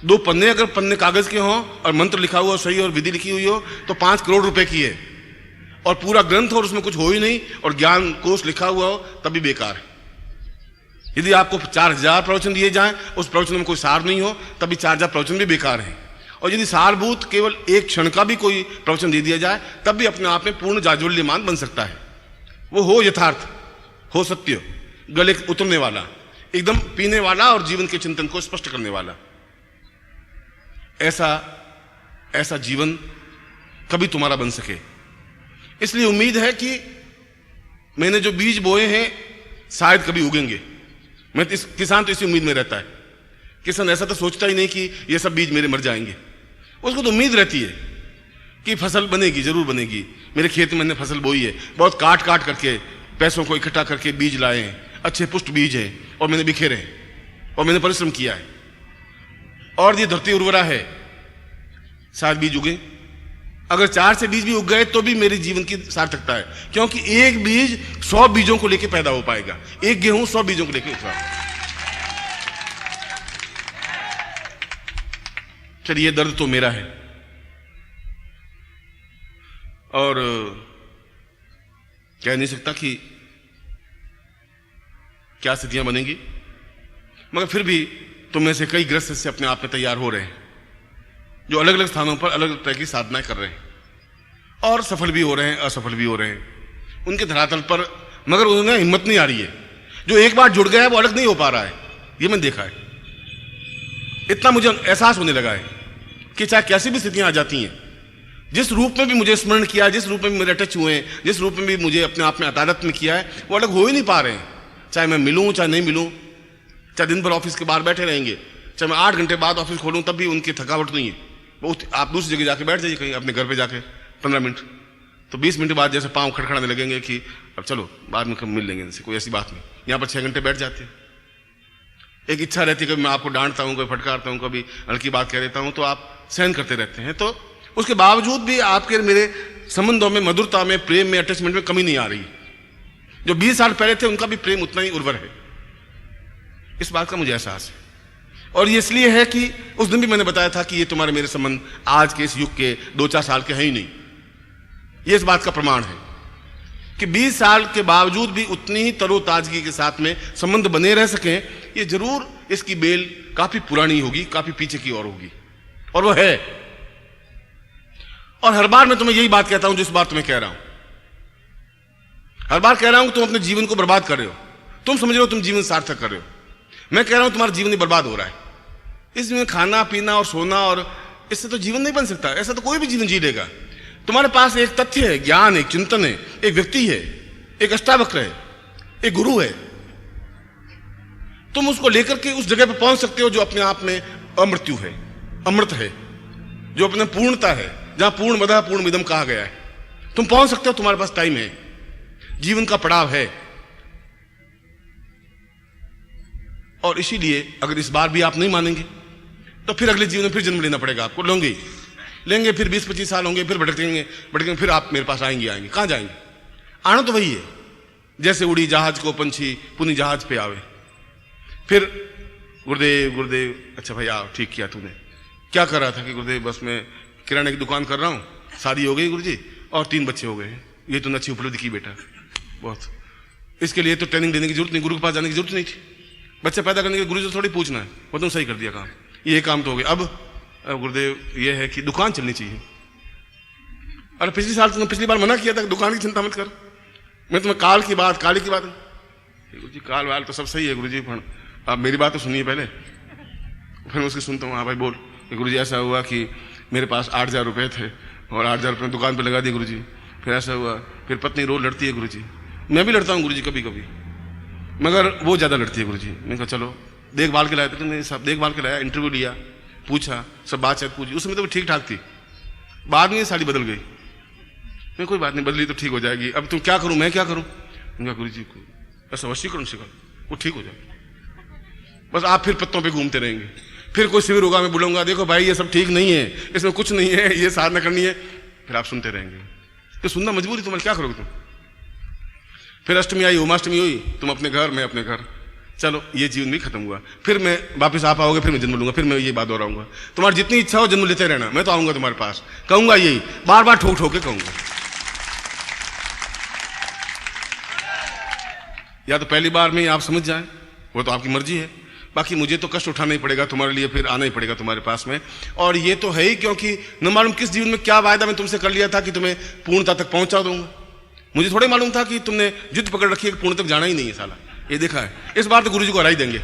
2 पन्ने अगर पन्ने कागज के हों और मंत्र लिखा हुआ सही और विधि लिखी हुई हो तो 5 करोड़ रुपए की है, और पूरा ग्रंथ हो और उसमें कुछ हो ही नहीं और ज्ञान कोश लिखा हुआ हो तब भी बेकार है। यदि आपको 4000 प्रवचन दिए जाएं, उस प्रवचन में कोई सार नहीं हो, तभी 4000 प्रवचन भी बेकार हैं। और यदि सारभूत केवल एक क्षण का भी कोई प्रवचन दे दिया जाए तब भी अपने आप में पूर्ण जाज्वल्यमान बन सकता है। वो हो यथार्थ, हो सत्य, गले उतरने वाला, एकदम पीने वाला और जीवन के चिंतन को स्पष्ट करने वाला। ऐसा जीवन कभी तुम्हारा बन सके। इसलिए उम्मीद है कि मैंने जो बीज बोए हैं शायद कभी उगेंगे। मैं किसान तो इसी उम्मीद में रहता है। किसान ऐसा तो सोचता ही नहीं कि ये सब बीज मेरे मर जाएंगे, उसको तो उम्मीद रहती है कि फसल बनेगी, जरूर बनेगी। मेरे खेत में मैंने फसल बोई है, बहुत काट काट करके पैसों को इकट्ठा करके बीज लाए हैं, अच्छे पुष्ट बीज हैं, और मैंने बिखेरे हैं और मैंने परिश्रम किया है, और ये धरती उर्वरा है, शायद बीज उगे। अगर 4 से बीज भी उग गए तो भी मेरे जीवन की सार्थकता है, क्योंकि एक बीज 100 बीजों को लेकर पैदा हो पाएगा, एक गेहूं 100 बीजों को लेकर। चलिए, दर्द तो मेरा है और कह नहीं सकता कि क्या स्थितियां बनेंगी, मगर फिर भी तुम में से कई ग्रस्त से अपने आप में तैयार हो रहे हैं, जो अलग अलग स्थानों पर अलग अलग तरह की साधनाएं कर रहे हैं और सफल भी हो रहे हैं, असफल भी हो रहे हैं उनके धरातल पर, मगर उन्हें हिम्मत नहीं आ रही है। जो एक बार जुड़ गया है वो अलग नहीं हो पा रहा है, ये मैंने देखा है। इतना मुझे एहसास होने लगा है कि चाहे कैसी भी स्थितियां आ जाती हैं, जिस रूप में भी मुझे स्मरण किया, जिस रूप में भी मेरे टच हुए हैं, जिस रूप में भी मुझे अपने आप में अदालत में किया है, वो अलग हो ही नहीं पा रहे हैं। चाहे मैं मिलूं चाहे नहीं मिलूं, चाहे दिन भर ऑफिस के बाहर बैठे रहेंगे, चाहे मैं 8 घंटे बाद ऑफिस खोलूं तब भी उनकी थकावट नहीं है। बहुत आप दूसरी जगह जाके बैठ जाइए, कहीं अपने घर पे जाके 15 मिनट, तो 20 मिनट बाद जैसे पाँव खड़खड़ाने लगेंगे कि अब चलो बाद में मिल लेंगे इनसे, कोई ऐसी बात नहीं। यहाँ पर 6 घंटे बैठ जाते हैं। एक इच्छा रहती है कभी मैं आपको डांटता हूँ, कभी फटकारता हूँ, कभी हल्की बात कह देता हूँ, तो आप सहन करते रहते हैं। तो उसके बावजूद भी आपके मेरे संबंधों में, मधुरता में, प्रेम में, अटैचमेंट में कमी नहीं आ रही। जो 20 साल पहले थे उनका भी प्रेम उतना ही उर्वर है, इस बात का मुझे एहसास है। और ये इसलिए है कि उस दिन भी मैंने बताया था कि ये तुम्हारे मेरे संबंध आज के इस युग के 2-4 साल के हैं ही नहीं। ये इस बात का प्रमाण है कि 20 साल के बावजूद भी उतनी ही तरोताजगी के साथ में संबंध बने रह सकें, ये जरूर इसकी बेल काफी पुरानी होगी, काफी पीछे की ओर होगी, और वो है। और हर बार मैं तुम्हें यही बात कहता हूं जिस बार तुम्हें कह रहा हूं, हर बार कह रहा हूं कि तुम अपने जीवन को बर्बाद कर रहे हो। तुम समझ रहे हो तुम जीवन सार्थक कर रहे हो, मैं कह रहा हूं तुम्हारा जीवन ही बर्बाद हो रहा है। इसमें खाना पीना और सोना और इससे तो जीवन नहीं बन सकता, ऐसा तो कोई भी जीवन जी लेगा। तुम्हारे पास एक तथ्य है, ज्ञान, एक चिंतन है, एक व्यक्ति है, एक अष्टावक्र है, एक गुरु है। तुम उसको लेकर के उस जगह पे पहुंच सकते हो जो अपने आप में अमृत्यु है, अमृत है, जो अपने पूर्णता है, जहां पूर्णमदः पूर्णमिदं कहा गया है। तुम पहुंच सकते हो, तुम्हारे पास टाइम है, जीवन का पड़ाव है। और इसीलिए अगर इस बार भी आप नहीं मानेंगे तो फिर अगले जीवन में फिर जन्म लेना पड़ेगा आपको। लेंगे फिर 20-25 साल होंगे, फिर भटकेंगे, फिर आप मेरे पास आएंगे। कहां जाएंगे? आना तो वही है, जैसे उड़ी जहाज को पंछी पुनी जहाज पे आवे। फिर गुरुदेव, अच्छा भाई आओ, ठीक किया तूने। क्या कर रहा था? कि गुरुदेव बस मैं किराने की दुकान कर रहा हूँ, शादी हो गई गुरुजी और 3 बच्चे हो गए। ये तूने अच्छी उपलब्धि की बेटा, बहुत। इसके लिए तो ट्रेनिंग देने की जरूरत नहीं, गुरु के पास जाने की जरूरत नहीं थी। बच्चे पैदा करने के गुरु से थोड़ी पूछना है, वो तुम सही कर दिया काम, ये काम तो हो गया। अब गुरुदेव ये है कि दुकान चलनी चाहिए। अरे पिछली बार मना किया था कि दुकान की चिंता मत कर, मैं तुम्हें काली की बात गुरु जी, काल वाल तो सब सही है गुरु जी, पर आप मेरी बात तो सुनिए पहले। फिर मैं उसकी सुनता हूँ, हाँ भाई बोल। गुरु जी ऐसा हुआ कि मेरे पास 8,000 रुपये थे और 8,000 रुपये दुकान पे लगा दिए गुरु जी। फिर ऐसा हुआ, फिर पत्नी रोज लड़ती है गुरु जी, मैं भी लड़ता हूँ गुरु जी कभी कभी, मगर वो ज़्यादा लड़ती है गुरु जी। मैंने कहा चलो देखभाल के लाया, तो तुमने सब देखभाल के लाया, इंटरव्यू लिया, पूछा, सब बात पूछी, उसमें तो ठीक ठाक थी। बाद में ये साड़ी बदल गई। मैं कोई बात नहीं, बदली तो ठीक हो जाएगी, अब तुम क्या करूं, मैं क्या करूं? उनका गुरु जी को ऐसा वशीकरण सिखा, वो ठीक हो जाए, बस आप फिर पत्तों पे घूमते रहेंगे। फिर कोई शिविर होगा, मैं बोलूंगा देखो भाई ये सब ठीक नहीं है, इसमें कुछ नहीं है, ये साधना करनी है, फिर आप सुनते रहेंगे। तो सुनना मजबूरी, तुम्हारे क्या करोगे तुम? फिर अष्टमी आई, उमाष्टमी हुई, तुम अपने घर, मैं अपने घर, चलो ये जीवन भी खत्म हुआ। फिर मैं वापस आप आओगे, फिर मैं जन्म लूंगा, फिर मैं ये बात दोहराऊंगा। तुम्हारी जितनी इच्छा हो जन्म लेते रहना, मैं तो आऊंगा तुम्हारे पास, कहूंगा यही, बार बार ठोक के कहूंगा। या तो पहली बार में आप समझ जाए, वो तो आपकी मर्जी है, बाकी मुझे तो कष्ट उठाना ही पड़ेगा तुम्हारे लिए, फिर आना ही पड़ेगा तुम्हारे पास में। और ये तो है ही, क्योंकि न मालूम किस जीवन में क्या वायदा मैं तुमसे कर लिया था कि तुम्हें पूर्णता तक पहुंचा दूंगा। मुझे थोड़े मालूम था कि तुमने जिद पकड़ रखी है कि पूर्ण तक जाना ही नहीं है साला। ये देखा है, इस बार तो गुरु जी को हरा ही देंगे।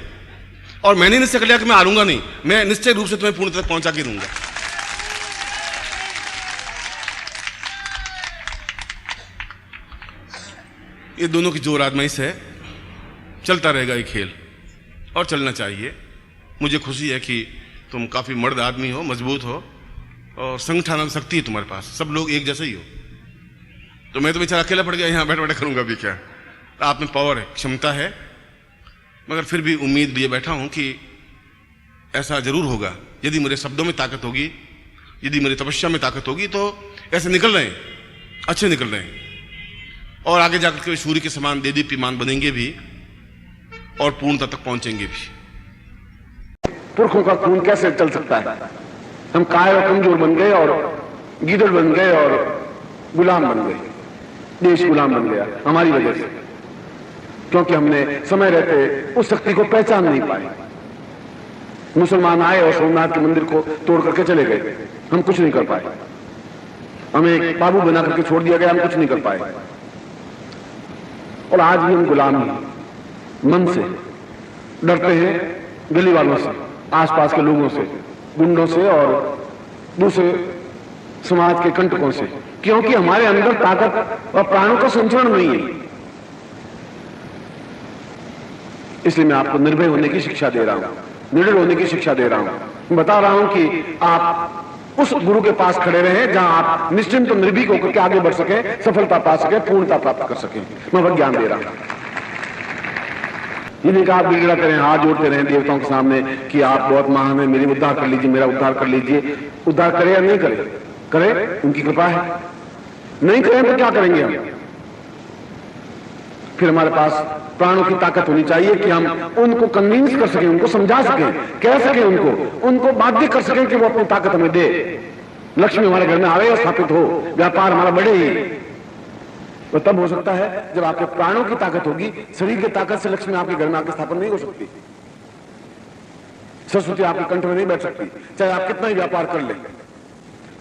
और मैंने निश्चय कर लिया कि मैं हारूंगा नहीं, मैं निश्चय रूप से तुम्हें पूर्ण तक पहुंचा के दूंगा। ये दोनों की जोर आजमाइश है, चलता रहेगा ये खेल, और चलना चाहिए। मुझे खुशी है कि तुम काफी मर्द आदमी हो, मजबूत हो, और संगठन शक्ति है तुम्हारे पास, सब लोग एक जैसे ही हो। तो मैं तो बेचारा अकेला पड़ गया, यहाँ बैठे बैठे करूंगा भी क्या? तो आप में पावर है, क्षमता है, मगर फिर भी उम्मीद लिए बैठा हूं कि ऐसा जरूर होगा। यदि मेरे शब्दों में ताकत होगी, यदि मेरी तपस्या में ताकत होगी, तो ऐसे निकल रहे हैं, अच्छे निकल रहे हैं, और आगे जाकर के सूर्य के समान देदीप्यमान बनेंगे भी, और पूर्णता तक पहुंचेंगे भी। पुरखों का खून कैसे चल सकता है? हम कायर और कमजोर बन गए, और गीदड़ बन गए, और गुलाम बन गए, देश गुलाम बन गया हमारी वजह से, क्योंकि हमने समय रहते उस शक्ति को पहचान नहीं पाए। मुसलमान आए और सोमनाथ के मंदिर को तोड़ करके चले गए, हम कुछ नहीं कर पाए। हमें एक बाबू बना करके छोड़ दिया गया, हम कुछ नहीं कर पाए। और आज भी हम गुलाम हैं, मन से डरते हैं, गली वालों से, आसपास के लोगों से, गुंडों से और दूसरे समाज के कंटकों से, क्योंकि हमारे अंदर ताकत और प्राणों का संचरण नहीं है। इसलिए मैं आपको निर्भय होने की शिक्षा दे रहा हूं, निडर होने की शिक्षा दे रहा हूं। बता रहा हूं कि आप उस गुरु के पास खड़े रहें जहां आप निश्चिंत और निर्भीक होकर के आगे बढ़ सके, सफलता पा सके, पूर्णता प्राप्त कर सके। मैं वह ज्ञान दे रहा हूं। ये नहीं कहा आप गिड़गिड़ा करें, हाथ जोड़ते रहें देवताओं के सामने कि आप बहुत महान हैं, मेरी उद्धार कर लीजिए, मेरा उद्धार कर लीजिए। उद्धार करे या नहीं करे? करे, उनकी कृपा है। नहीं करें तो क्या करेंगे हम? फिर हमारे पास प्राणों की ताकत होनी चाहिए कि हम उनको कन्विंस कर सकें, उनको समझा सकें, कह सकें, उनको बाध्य कर सकें कि वो अपनी ताकत हमें दे। लक्ष्मी हमारे घर में आवे और स्थापित हो, व्यापार हमारा बढ़े ही। वो तब हो सकता है जब आपके प्राणों की ताकत होगी। शरीर की ताकत से लक्ष्मी आपके घर में आके स्थापन नहीं हो सकती। सरस्वती आपके कंठ में नहीं बैठ सकती, चाहे आप कितना ही व्यापार कर लें।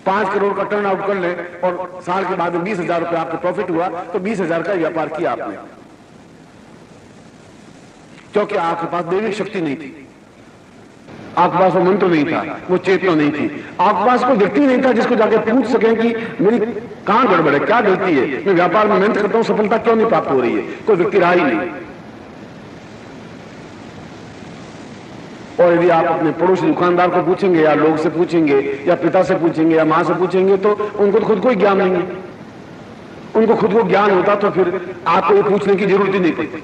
5 करोड़ का टर्न आउट कर लें और साल के बाद 20,000 रुपए आपके प्रॉफिट हुआ, तो 20,000 का व्यापार किया आपने, क्योंकि आपके पास दैविक शक्ति नहीं थी। आपके पास वो मंत्र नहीं था, वो चेतना नहीं थी, आपके पास कोई व्यक्ति नहीं था जिसको जाके पूछ सकें कि मेरी कहां गड़बड़ है, क्या गलती है, मैं व्यापार में मेहनत करता हूं, सफलता क्यों नहीं प्राप्त हो रही है, कोई व्यक्ति रहा ही नहीं। और यदि आप अपने पड़ोसी दुकानदार को पूछेंगे या लोग से पूछेंगे या पिता से पूछेंगे या मां से पूछेंगे तो उनको तो खुद को ही ज्ञान नहीं है। उनको खुद को ज्ञान होता तो फिर आपको ये पूछने की जरूरत ही नहीं पड़ती,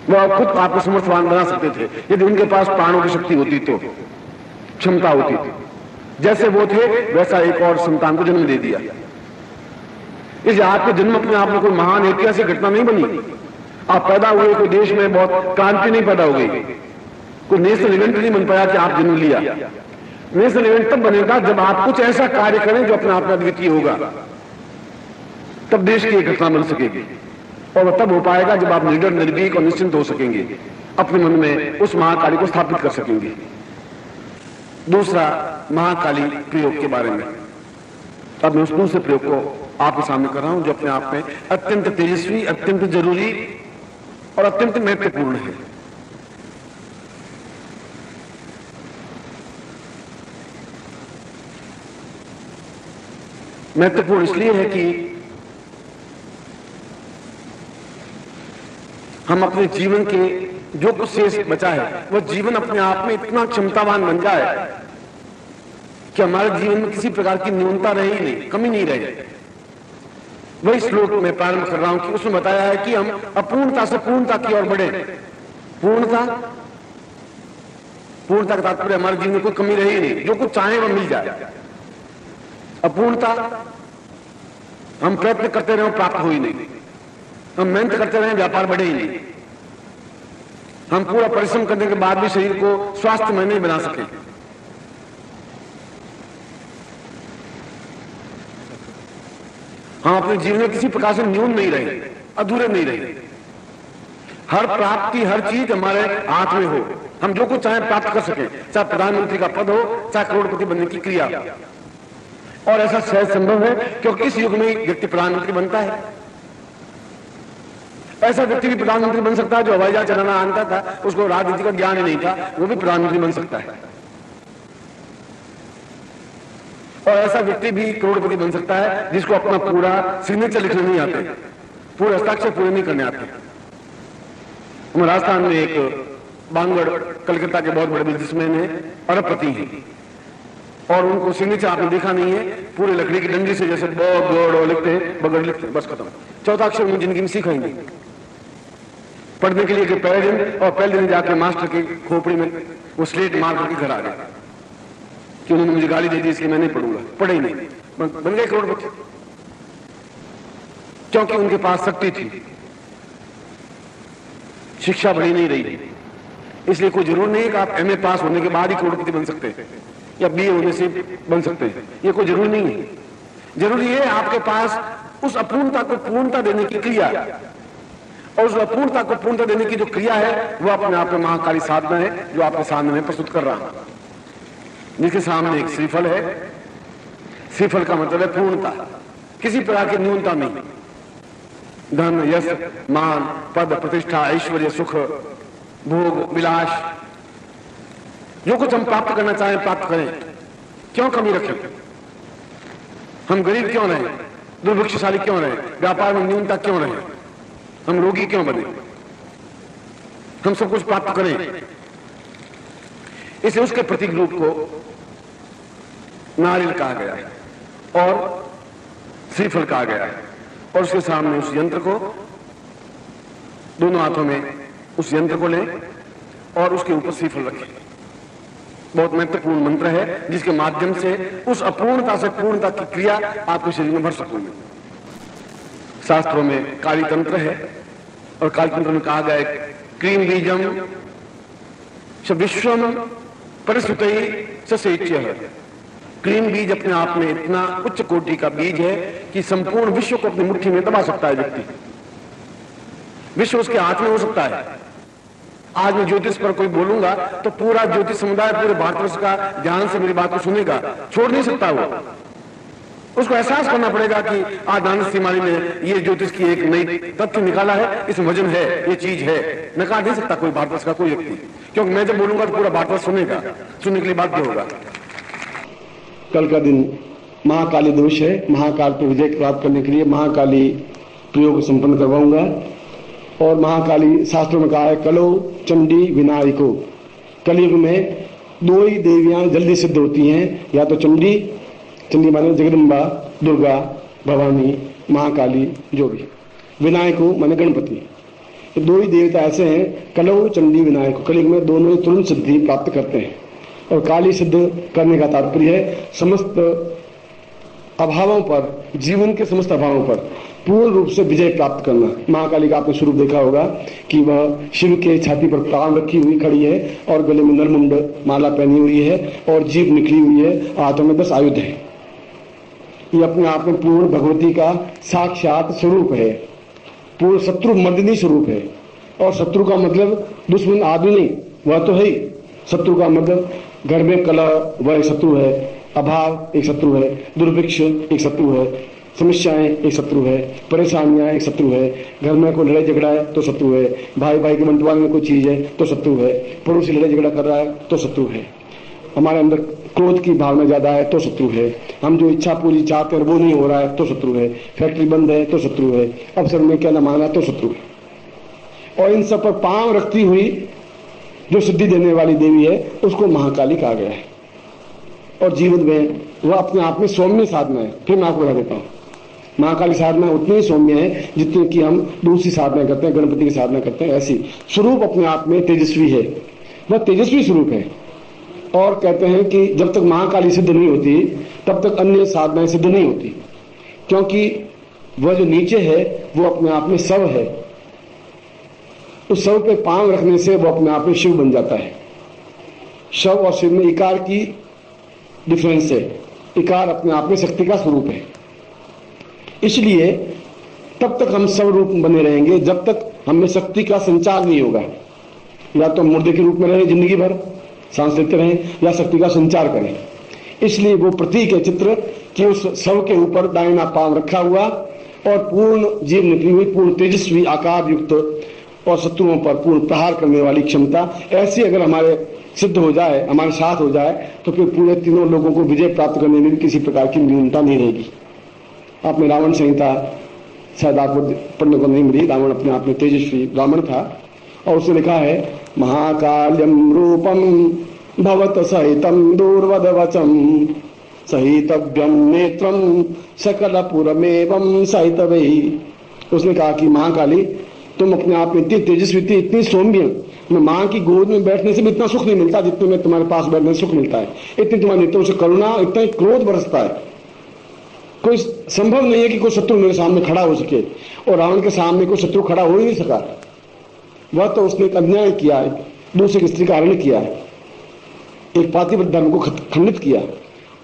वो खुद आपको समर्थवान बना सकते थे यदि उनके पास प्राणों की शक्ति होती तो, क्षमता होती थी। जैसे वो थे वैसा एक और संतान को जन्म दे दिया। इसलिए आपके जन्म अपने आप में कोई महान ऐतिहासिक घटना नहीं बनी। आप पैदा हुए, कोई देश में बहुत क्रांति नहीं पैदा हो गई, कोई नेशनल इवेंट नहीं बन पाया कि आप जन्म लिया। नेशनल इवेंट तब बनेगा जब आप कुछ ऐसा कार्य करें जो अपने आप में अद्वितीय होगा, तब देश की एक घटना बन सकेगी। और वह तब हो पाएगा जब आप निडर, निर्भीक और निश्चिंत हो सकेंगे, अपने मन में उस महाकाली को स्थापित कर सकेंगे। दूसरा महाकाली प्रयोग के बारे में, अब मैं उस दूसरे प्रयोग को आपके सामने कर रहा हूं जो अपने आप में अत्यंत तेजस्वी, अत्यंत जरूरी और अत्यंत महत्वपूर्ण है। महत्वपूर्ण इसलिए है कि हम अपने जीवन के जो कुछ शेष बचा है वह जीवन अपने आप में इतना क्षमतावान बन जाए कि हमारे जीवन में किसी प्रकार की न्यूनता रहे ही नहीं, कमी नहीं रहे। वही श्लोक मैं प्रारंभ कर रहा हूं कि उसमें बताया है कि हम अपूर्णता से पूर्णता की ओर बढ़े। पूर्णता का तात्पर्य हमारे जीवन में कोई कमी रही ही नहीं, जो कुछ चाहे वह मिल जाए। अपूर्णता हम प्रयत्न करते रहे, प्राप्त हो ही नहीं। हम मेहनत करते रहे, व्यापार बढ़े ही नहीं। हम पूरा परिश्रम करने के बाद भी शरीर को स्वास्थ्यमय नहीं बना सके। हम अपने जीवन में किसी प्रकार से न्यून नहीं रहे, अधूरे नहीं रहे। हर प्राप्ति, हर चीज हमारे हाथ में हो, हम जो कुछ चाहे प्राप्त कर सके, चाहे प्रधानमंत्री का पद हो, चाहे करोड़पति बनने की क्रिया। और ऐसा सहज संभव है क्योंकि इस युग में व्यक्ति प्रधानमंत्री बनता है। ऐसा व्यक्ति भी प्रधानमंत्री बन सकता है जो हवाई जहाज चलाना जानता था, उसको राजनीति का ज्ञान ही नहीं था, वो भी प्रधानमंत्री बन सकता है। और ऐसा व्यक्ति भी करोड़पति बन सकता है जिसको अपना पूरा सिग्नेचर लिखने नहीं आते, पूरे हस्ताक्षर पूरे नहीं करने आते। राजस्थान में एक बांगड़, कलकत्ता के बहुत बड़े बिजनेसमैन है, अरबपति हैं, और उनको सिग्नेचर आपने देखा नहीं है, पूरे लकड़ी की डंडी से जैसे बगड़ लिखते हैं, बगड़ लिखते हैं, बस खत्म। चौथा अक्षर उन्हें जिंदगी में सीखा ही नहीं। पढ़ने के लिए कि पहले दिन, और पहले दिन जाकर मास्टर की खोपड़ी में वो स्लेट मार करके घर आ गए कि उन्होंने मुझे गाली दे दी इसलिए मैं नहीं पढ़ूंगा। पढ़े ही नहीं, बन गए करोड़पति, क्योंकि उनके पास शक्ति थी, शिक्षा बढ़ी नहीं रही। इसलिए कोई जरूर नहीं है कि आप एमए पास होने के बाद ही करोड़पति बन सकते हैं या बीए होने से बन सकते हैं, ये कोई जरूरी नहीं है। जरूरी है आपके पास उस अपूर्णता को पूर्णता देने की क्रिया, और उस अपूर्णता को पूर्णता देने की जो क्रिया है वो अपने आप में महाकाली साधना है जो आपके सामने में प्रस्तुत कर रहा हूं। जिसके सामने एक श्रीफल है। श्रीफल का मतलब है पूर्णता, किसी प्रकार की न्यूनता नहीं। धन, यश, मान, पद, प्रतिष्ठा, ऐश्वर्य, सुख, भोग, विलास, जो कुछ हम प्राप्त करना चाहें प्राप्त करें। क्यों कमी रखें? हम गरीब क्यों रहे, दुर्भिक्षशाली क्यों रहे, व्यापार में न्यूनता क्यों रहे, हम रोगी क्यों बने? हम सब कुछ प्राप्त करें। इसे उसके प्रतीक रूप को नारियल कहा गया है और श्रीफल कहा गया है, और उसके सामने उस यंत्र को, दोनों हाथों में उस यंत्र को लें और उसके ऊपर श्रीफल रखें। बहुत महत्वपूर्ण मंत्र है जिसके माध्यम से उस अपूर्णता से पूर्णता की क्रिया आपके शरीर में भर सकेंगे। शास्त्रों में काली तंत्र है, और काली तंत्र में कहा गया है क्रीम बीजम विश्वम परिस्थिति ससेच्य। क्रीम बीज अपने आप में इतना उच्च कोटि का बीज है कि संपूर्ण विश्व को अपनी मुट्ठी में दबा सकता है व्यक्ति। विश्व उसके हाथ में हो सकता है। आज मैं ज्योतिष पर कोई बोलूंगा तो पूरा ज्योतिष समुदाय, पूरे भारतवर्ष का ध्यान से मेरी बात को सुनेगा, छोड़ नहीं सकता वो। उसको एहसास करना पड़ेगा कि आज दानिश तिवारी ने ये ज्योतिष की एक नई तथ्य निकाला है, इसमें वजन है, ये चीज है। नकार नहीं सकता कोई भारतवर्ष का कोई व्यक्ति, क्योंकि मैं जब बोलूंगा तो पूरा भारतवर्ष सुनेगा, सुनने के लिए बाध्य होगा। कल का दिन महाकाली दिवस है। महाकाल पर विजय प्राप्त करने के लिए महाकाली प्रयोग संपन्न करवाऊंगा। और महाकाली शास्त्रों में कहा है कलो चंडी विनायको। कलयुग में दो ही देवियां जल्दी सिद्ध होती हैं, या तो चंडी, चंडी माने जगदम्बा, दुर्गा, भवानी, महाकाली, जो भी, विनायको माने गणपति। ये दो ही देवता ऐसे हैं, कलो चंडी विनायको। कलयुग में दोनों ही तुरंत सिद्धि प्राप्त करते हैं। और काली सिद्ध करने का तात्पर्य है समस्त अभावों पर, जीवन के समस्त अभावों पर पूर्ण रूप से विजय प्राप्त करना। महाकाली का आपने स्वरूप देखा होगा कि वह शिव के छाती पर प्राण रखी हुई खड़ी है और गले में नरमुंड माला पहनी हुई है और जीभ निकली हुई है, हाथों में 10 आयुध है। ये अपने आप में पूर्ण भगवती का साक्षात स्वरूप है, पूर्ण शत्रु मर्दिनी स्वरूप है। और शत्रु का मतलब दुश्मन आदमी नहीं, वह तो है ही। शत्रु का मतलब घर में कलह वह एक शत्रु है, अभाव एक शत्रु है, दुर्भिक्ष एक शत्रु है, समस्याएं एक शत्रु है, परेशानियां एक शत्रु है, घर में कोई लड़ाई झगड़ा है तो शत्रु है, भाई भाई के बंटवारे में कोई चीज है तो शत्रु है, पड़ोसी लड़ाई झगड़ा कर रहा है तो शत्रु है, हमारे अंदर क्रोध की भावना ज्यादा है तो शत्रु है, हम जो इच्छा पूरी चाहते हैं वो नहीं हो रहा है तो शत्रु है, फैक्ट्री बंद है तो शत्रु है, अफसर में क्या न माना तो शत्रु है। और इन सब पर पांव रखती हुई जो सिद्धि देने वाली देवी है उसको महाकाली कहा गया है। और जीवन में वह अपने आप में सौम्य साधना है। फिर मैं आपको बता देता हूं, महाकाली साधना उतनी ही सौम्य है जितनी कि हम दूसरी साधना करते हैं, गणपति की साधना करते हैं। ऐसी स्वरूप अपने आप में तेजस्वी है, वह तेजस्वी स्वरूप है। और कहते हैं कि जब तक महाकाली सिद्ध नहीं होती तब तक अन्य साधनाएं सिद्ध नहीं होती, क्योंकि वह जो नीचे है वो अपने आप में शव है। उस शव पे पांव रखने से वो अपने आप में शिव बन जाता है। शव और शिव में इकार की डिफरेंस है। इकार अपने आप में शक्ति का स्वरूप है। इसलिए तब तक हम सब रूप बने रहेंगे जब तक हमें शक्ति का संचार नहीं होगा। या तो मुर्दे के रूप में रहे जिंदगी भर, सांस लेते रहें, या शक्ति का संचार करें। इसलिए वो प्रतीक है चित्र कि उस शव के ऊपर दाहिना पांव रखा हुआ और पूर्ण जीव निकली हुई, पूर्ण तेजस्वी आकार युक्त और शत्रुओं पर पूर्ण प्रहार करने वाली क्षमता। ऐसी अगर हमारे सिद्ध हो जाए, हमारे साथ हो जाए, तो फिर पूरे तीनों लोगों को विजय प्राप्त करने में भी किसी प्रकार की न्यूनता नहीं रहेगी। आपने रावण संहिता शायद आपको पढ़ने को नहीं मिली। रावण अपने आप में तेजस्वी रावण था और उसने लिखा है महाकाल्यम रूपम भवत सहितम दूर्वदवचम सहितव्यम नेत्रम सकलपुरमेवं सहितवैः। उसने कहा कि महाकाली तुम अपने आप में इतनी तेजस्वी थी, इतनी सौम्य, मैं माँ की गोद में बैठने से भी इतना सुख नहीं मिलता जितने में तुम्हारे पास बैठने से सुख मिलता है। इतनी तुम्हारे नेत्रों से करुणा, इतना क्रोध बरसता है। कोई संभव नहीं है कि कोई शत्रु मेरे सामने खड़ा हो सके, और रावण के सामने कोई शत्रु खड़ा हो ही नहीं सका। वह तो उसने एक अन्याय किया, दूसरी स्त्री का हरण किया, एक पातिव्रत धर्म को खंडित किया।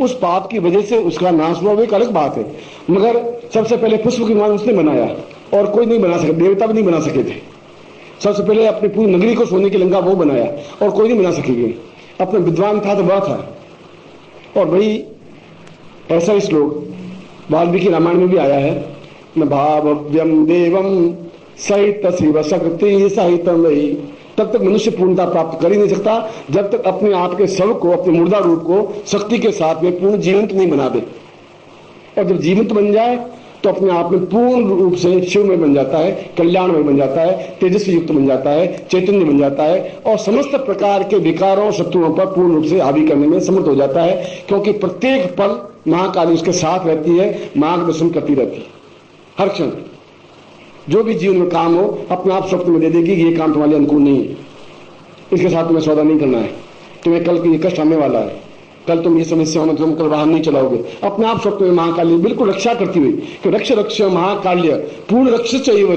उस पाप की वजह से उसका नाश हुआ, वो एक अलग बात है। मगर सबसे पहले पुष्प की विमान उसने बनाया और कोई नहीं बना सके, देवता भी नहीं बना सके थे। सबसे पहले अपनी पूरी नगरी को सोने की लंका वो बनाया और कोई नहीं बना सकेगी। अपना विद्वान था तो वह था। और वही ऐसा ही श्लोक वाल्मीकि रामायण में भी आया है, न भाव्यम देवम सहित शिव शक्ति सहितम वही। तब तक मनुष्य पूर्णता प्राप्त कर ही नहीं सकता जब तक अपने आप के शव को, अपने मुर्दा रूप को शक्ति के साथ में पूर्ण जीवंत नहीं बना दे। और जब जीवंत बन जाए तो अपने आप में पूर्ण रूप से शिव में बन जाता है, कल्याणमय बन जाता है, तेजस्वी युक्त बन जाता है, चैतन्य बन जाता है और समस्त प्रकार के विकारों शत्रुओं पर पूर्ण रूप से हावी करने में समर्थ हो जाता है। क्योंकि प्रत्येक पल महाकाली उसके साथ रहती है, मार्गदर्शन करती रहती है। हर क्षण जो भी जीवन में काम हो अपने आप स्वप्न में दे देगी कि ये काम तुम्हारे अनुकूल नहीं है, इसके साथ तुम्हें सौदा नहीं करना है, तुम्हें कल ये कष्ट आने वाला है, कल तुम ये समस्या में तुम कल वाहन नहीं चलाओगे। अपने आप स्वप्न में महाकाली बिल्कुल रक्षा करती हुई कि रक्ष रक्ष महाकाल्य पूर्ण रक्ष चाहिए,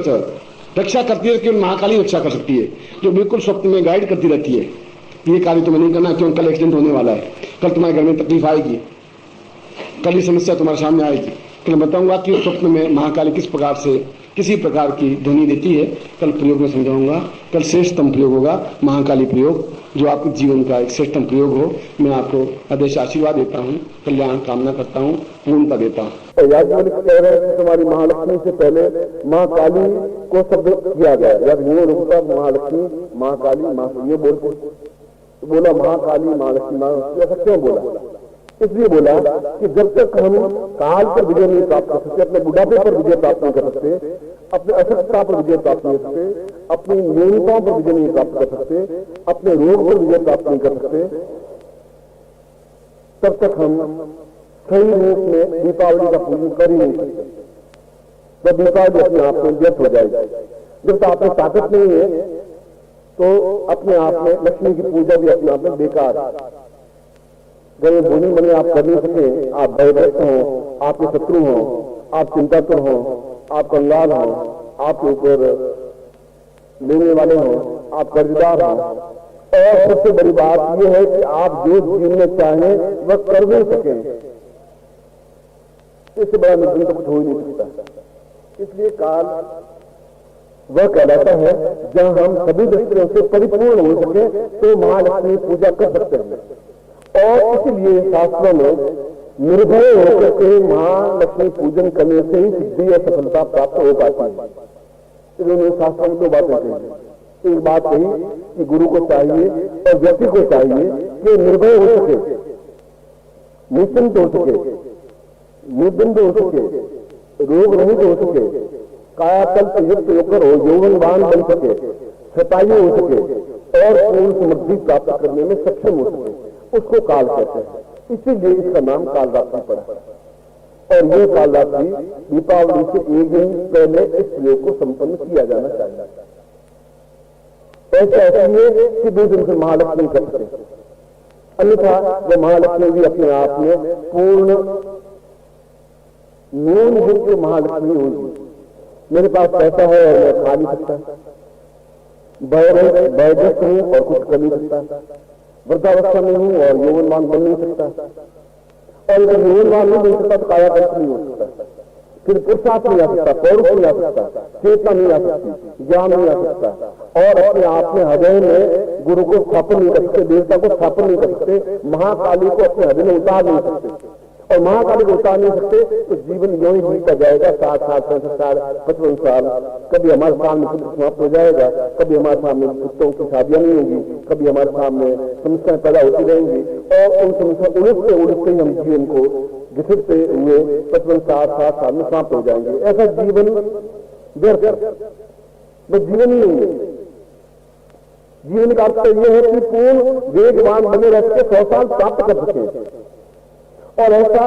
रक्षा करती है, केवल महाकाली रक्षा कर सकती है, जो बिल्कुल स्वप्न में गाइड करती रहती है। ये कार्य तुम्हें नहीं करना क्यों, कल एक्सीडेंट होने वाला है, कल तुम्हारे घर में तकलीफ आएगी, कल ये समस्या तुम्हारे सामने आएगी। तो मैं बताऊंगा कि स्वप्न में महाकाली किस प्रकार से किसी प्रकार की ध्वनि देती है, कल प्रयोग में समझाऊंगा। कल श्रेष्ठतम प्रयोग होगा महाकाली प्रयोग, जो आपके जीवन का एक श्रेष्ठतम प्रयोग हो। मैं आपको आदेश आशीर्वाद देता हूँ, कल्याण कामना करता हूँ, पूर्णता देता हूँ। याज्ञवल्क्य कह रहे हैं कि तुम्हारी महालक्ष्मी से पहले माँ काली को शब्द किया गया, जब यूं रुकता महालक्ष्मी माँ काली माँ, ये बोलते तो बोला महाकाली महालक्ष्मी माँ, ऐसा क्यों बोला? इसलिए बोला कि जब तक हम काल पर विजय नहीं प्राप्त कर सकते, अपने बुढ़ापे पर विजय प्राप्त नहीं कर सकते, अपने अशक्तता पर विजय प्राप्त नहीं कर सकते, अपनी न्यूनताओं पर विजय नहीं प्राप्त कर सकते, अपने रोग पर विजय प्राप्त नहीं कर सकते, तब तक हम सही रूप में दीपावली का पूजन कर ही नहीं सकते। जब दीपावली अपने आप में व्यर्थ हो जाएगी, जब तक आप में ताकत नहीं है तो अपने आप में लक्ष्मी की पूजा भी अपने आप में बेकार है। जब ये भोजन बने आप कर नहीं सके, आप भयग्रस्त हो, आपके शत्रु हो, आप चिंतातुर हो, आप कंगाल हो, आपके ऊपर लेने वाले हो, आप कर्जदार हो, और सबसे बड़ी बात यह है कि आप जो जीवन में चाहें वह कर नहीं सके, इससे बड़ा निर्धन तो कुछ हो ही नहीं सकता। इसलिए काल वह कहलाता है जहां हम सभी दृष्टियों से परिपूर्ण हो सके तो महालक्ष्मी पूजा कर सकते हैं। और इसलिए शास्त्रों में निर्भय होकर के महालक्ष्मी पूजन करने से ही सिद्धि या सफलता प्राप्त हो पाती है। इन्होंने शास्त्रों में दो बातें कही। एक बात कही कि गुरु को चाहिए और व्यक्ति को चाहिए कि निर्भय हो सके, निश्चिंत हो सके, निर्द्वंद हो सके, रोग रहित हो सके, कायाकल्प युक्त होकर हो, यौवनवान बन सके, शतायु हो सके और पूर्ण समृद्धि प्राप्त करने में सक्षम हो सके, उसको काल कहते हैं। इसीलिए इसका नाम कालरात्रि पड़ा। और यह कालरात्रि दीपावली से एक दिन पहले इस प्रयोग को संपन्न किया जाना चाहिए। ऐसा इसलिए कि दो दिन से महालक्ष्मी कर सके, अन्यथा वह महालक्ष्मी भी अपने आप में पूर्ण न्यून युक्त महालक्ष्मी होगी। मेरे पास पैसा है और मैं खा नहीं सकता, वयग्रस्त हूं और कुछ कर नहीं सकता, वृद्धावस्था में हूं और यौवनवान बन नहीं सकता, और अगर यौवनवान नहीं बन सकता तो कायाकल्प नहीं हो सकता, फिर पुरुषार्थ नहीं आ सकता, पौरुष नहीं आ सकता, चेतना नहीं आ सकती, ज्ञान नहीं आ सकता, और अपने आप में हृदय में गुरु को स्थापन नहीं कर सकते, देवता को स्थापन नहीं कर सकते, महाकाली को अपने हृदय में उतार नहीं सकते। और महाकाली को उतार नहीं सकते तो जीवन यूं ही बीतता जाएगा, 60 साल 65 साल 55 साल। कभी हमारे सामने पुत्र समाप्त हो जाएगा, कभी हमारे सामने पुत्रों की शादियां नहीं होगी, कभी हमारे सामने समस्याएं पैदा होती रहेंगी, और उन समस्या उड़ते उड़ते हम जीवन को घिसटते हुए 55-60 साल में समाप्त हो जाएंगे। ऐसा जीवन व्यर्थ, वो जीवन ही नहीं है। जीवन का अर्थ यह है कि पूर्ण वेगवान बने रह सके, 100 साल प्राप्त कर सके, और ऐसा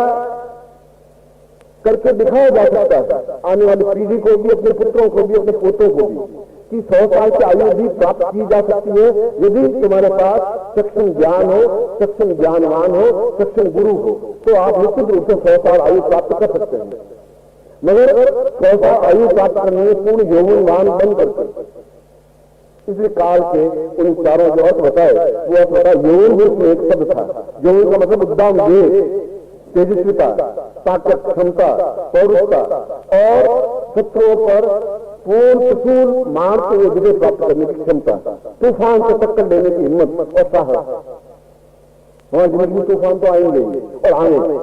करके दिखाया जा सकता है आने वाली पीढ़ी को भी, अपने पुत्रों को भी, अपने पोतों को भी, कि 100 साल की आयु भी प्राप्त की जा सकती है यदि तुम्हारे पास सक्षम ज्ञान हो, सक्षम ज्ञानवान हो, सक्षम गुरु हो, तो आप निश्चित रूप से 100 साल आयु प्राप्त कर सकते हैं। मगर 100 साल आयु प्राप्त करने में पूर्ण यौवनवान बन करते। इसलिए काल के उन चारों जो अर्थ बताए वो अर्थ बताया। यौवन में एक शब्द था, यौवन का मतलब उद्दाम, वेग, तेजस्विता, ताकत, क्षमता, पौरुषता, और शत्रुओं पर पूर्ण त्रिशूल मारते हुए विजय प्राप्त करने की क्षमता, तूफान से टक्कर देने की हिम्मत और साहस। वहां जिंदगी में तूफान तो आएंगे और आएंगे,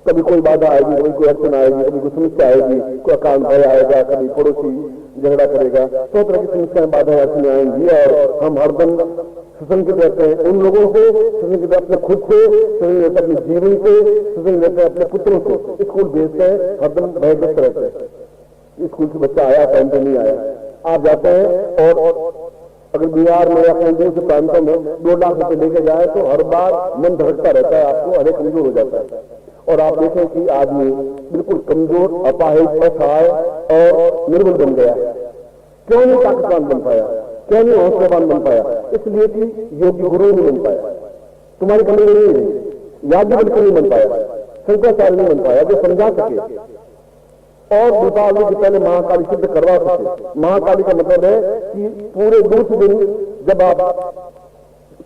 कभी कोई बाधा आएगी, कभी कोई अड़चन आएगी, कभी कोई समस्या आएगी, कोई अकाल भय आएगा, कभी पड़ोसी झगड़ा करेगा, तो तरह की समस्याएं बाधा अड़चन आएंगी, और हम हरदम सुसंगित रहते हैं उन लोगों से, सुसंगित अपने खुद से, सुसंगित रहते अपने जीवन से, सुसंगित रहते अपने पुत्रों से। स्कूल भेजते हैं, हरदम भयग्रस्त रहते हैं, स्कूल से बच्चा आया, टाइम पे नहीं आया। आप जाते हैं और अगर बिहार में या कहीं दूसरे प्रांतों में 2 लाख रुपए लेके जाए तो हर बार मन धड़कता रहता है, आपको हरे कमजोर हो जाता है। और आप देखें कि आदमी बिल्कुल कमजोर, अपाहिज, असहाय और निर्बल बन गया। क्यों नहीं ताकतवान बन पाया, क्यों नहीं हौसलावान बन पाया? इसलिए कि योग्य गुरु नहीं बन पाया। तुम्हारी कमी नहीं है, याज्ञवल्क्य नहीं बन पाया, शंकराचार्य नहीं बन पाया जो समझा सके और दीपावली के पहले महाकाली सिद्ध करवा सके। महाकाली का मतलब है कि पूरे दूसरे दिन जब आप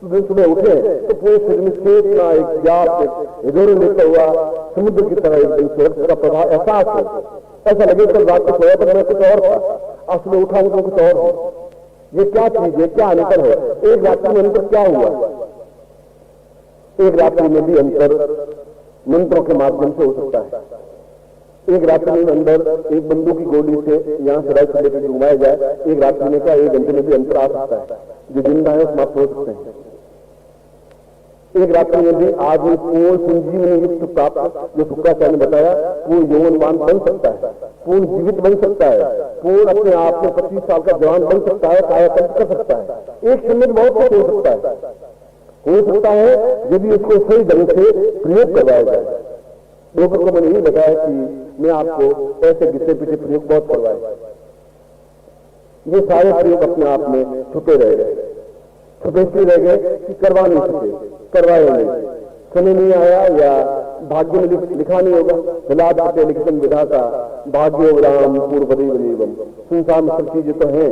सुबह उठे तो पूरे शरीर में चेतना, एक जाप, एक हृदय लेता हुआ समुद्र की तरह एक दिन सूरज का प्रभाव एहसास हो, ऐसा लगे कल रात को सोया तो मैं कुछ और था, आज सुबह उठा तो कुछ और है। ये क्या चीज है, क्या अंतर है? एक रात्रि में अंतर क्या हुआ? एक रात्रि में भी अंतर मंत्रों के माध्यम से हो सकता है। एक रात्रि में अंदर एक बंदूक की गोली से यहां से राइट लेकर घुमाया जाए, एक रात्रि में क्या 1 घंटे में भी अंतर आ सकता है। जो जिंदा है समाप्त हो सकते हैं। एक रात्रि में भी आदमी पूर्ण संजीवनी युक्त प्राप्त, जो शुक्राचार्य ने बताया, पूर्ण यौवनवान बन सकता है, पूर्ण जीवित बन सकता है, पूर्ण अपने आप में 25 साल का जवान बन सकता है, कायाकल्प कर सकता है। एक समय में बहुत कुछ हो सकता है यदि उसको सही ढंग से प्रयोग करवाया जाए। लोगों को मैंने यही बताया कि मैं आपको ऐसे घिसे पीछे प्रयोग बहुत करवाए, ये सारे प्रयोग अपने आप में छुपे रह गए, छुपे इसलिए रह गए कि करवा नहीं सके, करवाए नहीं, समय नहीं आया या भाग्य में लिखा नहीं होगा। विलाप करते लिखितम विधाता भाग्यो राम पूर्वदेवम, संसार में सब चीजें तो हैं,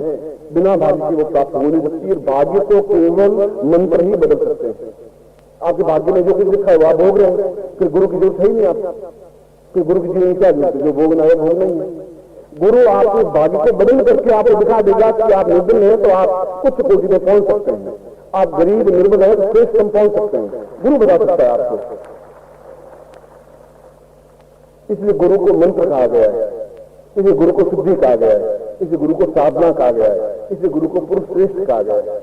बिना भाग्य की वो प्राप्त हो नहीं सकती। और भाग्य को केवल मंत्र ही बदल सकते हैं। आपके भाग्य में जो कुछ लिखा है वो आप भोग रहे हैं, फिर गुरु की जरूरत है ही नहीं आपको। फिर गुरु की जीवन क्या जरूरत है? जो भोगना है भोग नहीं है। गुरु आपके भाग्य को बदल करके आपको दिखा देगा कि आप निर्बल हैं तो आप उच्च कोटि में पहुंच सकते हैं, आप गरीब निर्बल है तो श्रेष्ठ में पहुंच सकते हैं। गुरु बता सकता है आपको। इसलिए गुरु को मंत्र कहा गया है, इसलिए गुरु को सिद्धि कहा गया है, इसलिए गुरु को साधना कहा गया है, इसलिए गुरु को पुरुष श्रेष्ठ कहा गया है।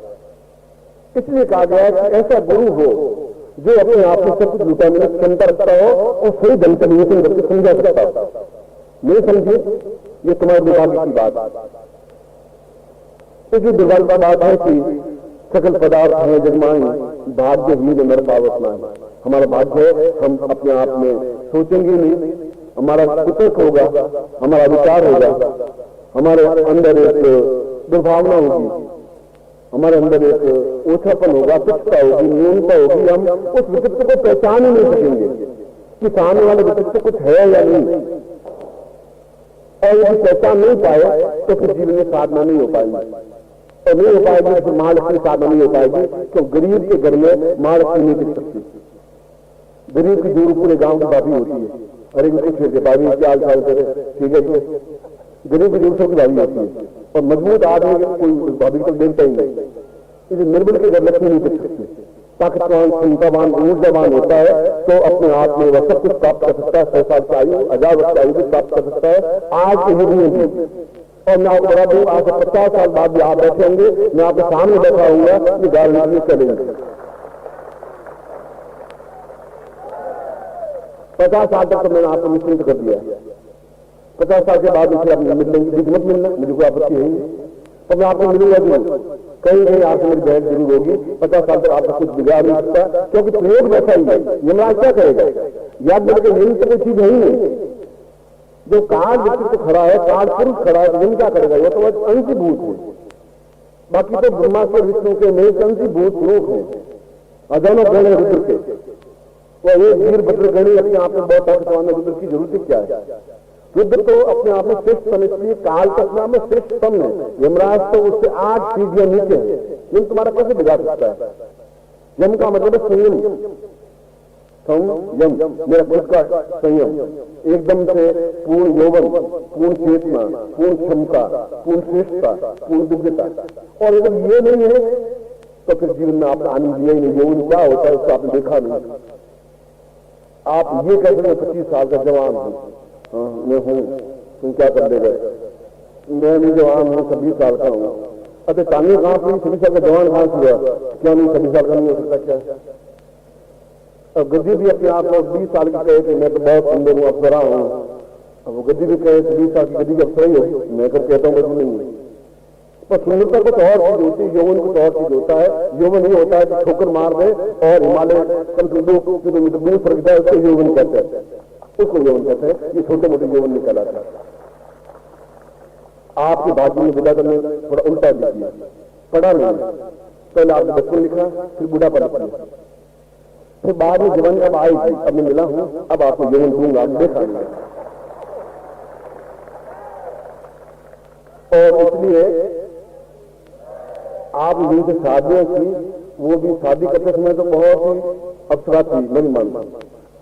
इसलिए कहा गया है कि ऐसा गुरु हो जो अपने आप में सब कुछ लुटा में क्षमता रखता हो और सही ढंग से निवेदन करके समझा सकता हो। नहीं समझे, ये तुम्हारे दुर्भाग्य की बात। इसलिए दुर्भाग्य की बात है कि सकल पदार्थ है जगमाई भाग्य ही नर पावतना है। हमारा भाग्य है, हम अपने आप में सोचेंगे नहीं, हमारा कुतर्क होगा, हमारा विचार होगा, हमारे अंदर एक दुर्भावना होगी, हमारे अंदर एक ओछापन होगा, तुच्छता होगी, न्यूनता होगी। हम उस विचित्र को पहचान ही नहीं सकेंगे कि सामने वाले विचित्र कुछ है या नहीं। और यदि पहचान नहीं पाए तो फिर जीवन में साधना नहीं हो पाएगी, और नहीं हो पाएगी तो महालक्ष्मी साधना नहीं हो पाएगी। तो गरीब के घर में महालक्ष्मी नहीं दिख सकती। गरीब की दूर पूरे गांव की भाभी होती है, अरे कुछ भाभी क्या हाल चाल करे, ठीक है जी। गरीब की दूर सबकी भाभी होती है, और मजबूत आदमी कोई भाभी को देखता ही नहीं। इसे निर्बल के घर लक्ष्मी नहीं दिख सकती। ताकतवान, क्षमतावान, ऊर्जावान होता है तो अपने आप में वह सब कुछ प्राप्त कर सकता है। 100 साल की आयु, 1000 वर्ष की आयु भी प्राप्त कर सकता है। आज के युग में और मैं आपको बता दूं, आज से 50 साल बाद भी आप बैठे होंगे, मैं आपके सामने बैठा हूंगा, ये गारंटी चलेंगे। 50 साल तक तो मैंने आपको निश्चिंत कर दिया। 50 साल के बाद मुझे अपनी मिलेंगी, मत मिलना, मुझे कोई आपत्ति है तो मैं आपको मिलूंगा जरूर, कहीं कहीं आपसे मेरी भेंट जरूर होगी। 50 साल तक आपका कुछ बिगाड़ नहीं सकता, क्योंकि प्रयोग वैसा ही है। यमराज क्या करेगा? याद मेरे यही तो कोई चीज है ही नहीं। जो कार्ड व्यक्ति तो खड़ा है, कार्ड पुरुष खड़ा है, यम क्या करेगा? वो तो अंशीभूत है। बाकी तो ब्रह्मा से विष्णु के में अंशीभूत रूप है, अजानो गण रुद्र के। वो एक वीर भद्र गणी अपने आप में बहुत ताकतवान है, रुद्र की जरूरत क्या है? रुद्र तो अपने आप में श्रेष्ठ सम, इसलिए काल का नाम में श्रेष्ठ सम है। यमराज तो उससे 8 सीढ़ियां नीचे है। यम तुम्हारा कैसे बिगाड़ सकता है? यम का मतलब है संयम, संयम, मेरा खुद का संयम, एकदम से पूर्ण यौवन, पूर्ण चेतना, पूर्ण क्षमता, पूर्ण श्रेष्ठता, पूर्ण दिव्यता। और अगर ये नहीं है तो फिर जीवन में आपने आनंद लिया ही नहीं। यौवन क्या होता है उसको आपने देखा नहीं। आप ये कहते हैं 25 साल का जवान हूं, मैं हूं, तुम क्या कर देगा? मैं भी जवान हूं, 26 साल का हूं। अरे तानी कहां से 26 साल का जवान कहां से हुआ? क्या नहीं 26 साल का नहीं हो सकता क्या? अब गद्दी भी अपने आप को 20 साल की कहे कि मैं तो बहुत सुंदर हूं, अप्सरा हूं। अब वो गद्दी भी कहे 20 साल की गद्दी की अप्सरा ही हो, मैं कर कहता हूं गद्दी नहीं है। पर सुंदरता कुछ और चीज होती है, यौवन कुछ और चीज होता है। यौवन ये होता है कि ठोकर मार दे और हिमालय कम से 2 किलोमीटर दूर फर्क जाए, उसको यौवन कहते हैं। उसको यौवन कहते हैं। ये छोटे मोटे यौवन नहीं कहलाता। आपके भाग्य में विदा करने थोड़ा उल्टा दीजिए, पढ़ा नहीं, पहले आपने बचपन लिखा, फिर बुढ़ापा लिखा, फिर बाद में जवानी अब आएगी। अब मैं मिला हूं, अब आपको यौवन दूंगा, देखा नहीं। और इसलिए आप जिनसे शादियां की, वो भी शादी करते समय तो बहुत ही अप्सरा थी, मैं नहीं मानता।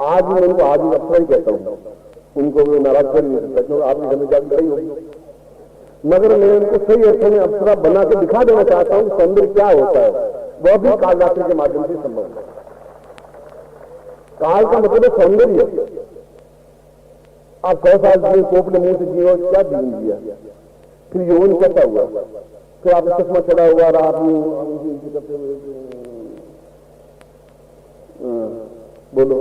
आज भी मैं उनको आज भी अप्सरा ही कहता हूँ। उनको भी नाराज कर नहीं सकता, क्योंकि आपके घर में जाकर सही होगी। मगर मैं उनको सही अर्थों में अप्सरा बना के दिखा देना चाहता हूं कि सौंदर्य क्या होता है, वह भी कालरात्रि के माध्यम से संभव है। काल का मतलब है सौंदर्य। आप 100 साल जिए, कोपले मुंह से जियो, क्या जीवन जिया, फिर यौवन कैसा हुआ, फिर आपका चश्मा चढ़ा हुआ रात बोलो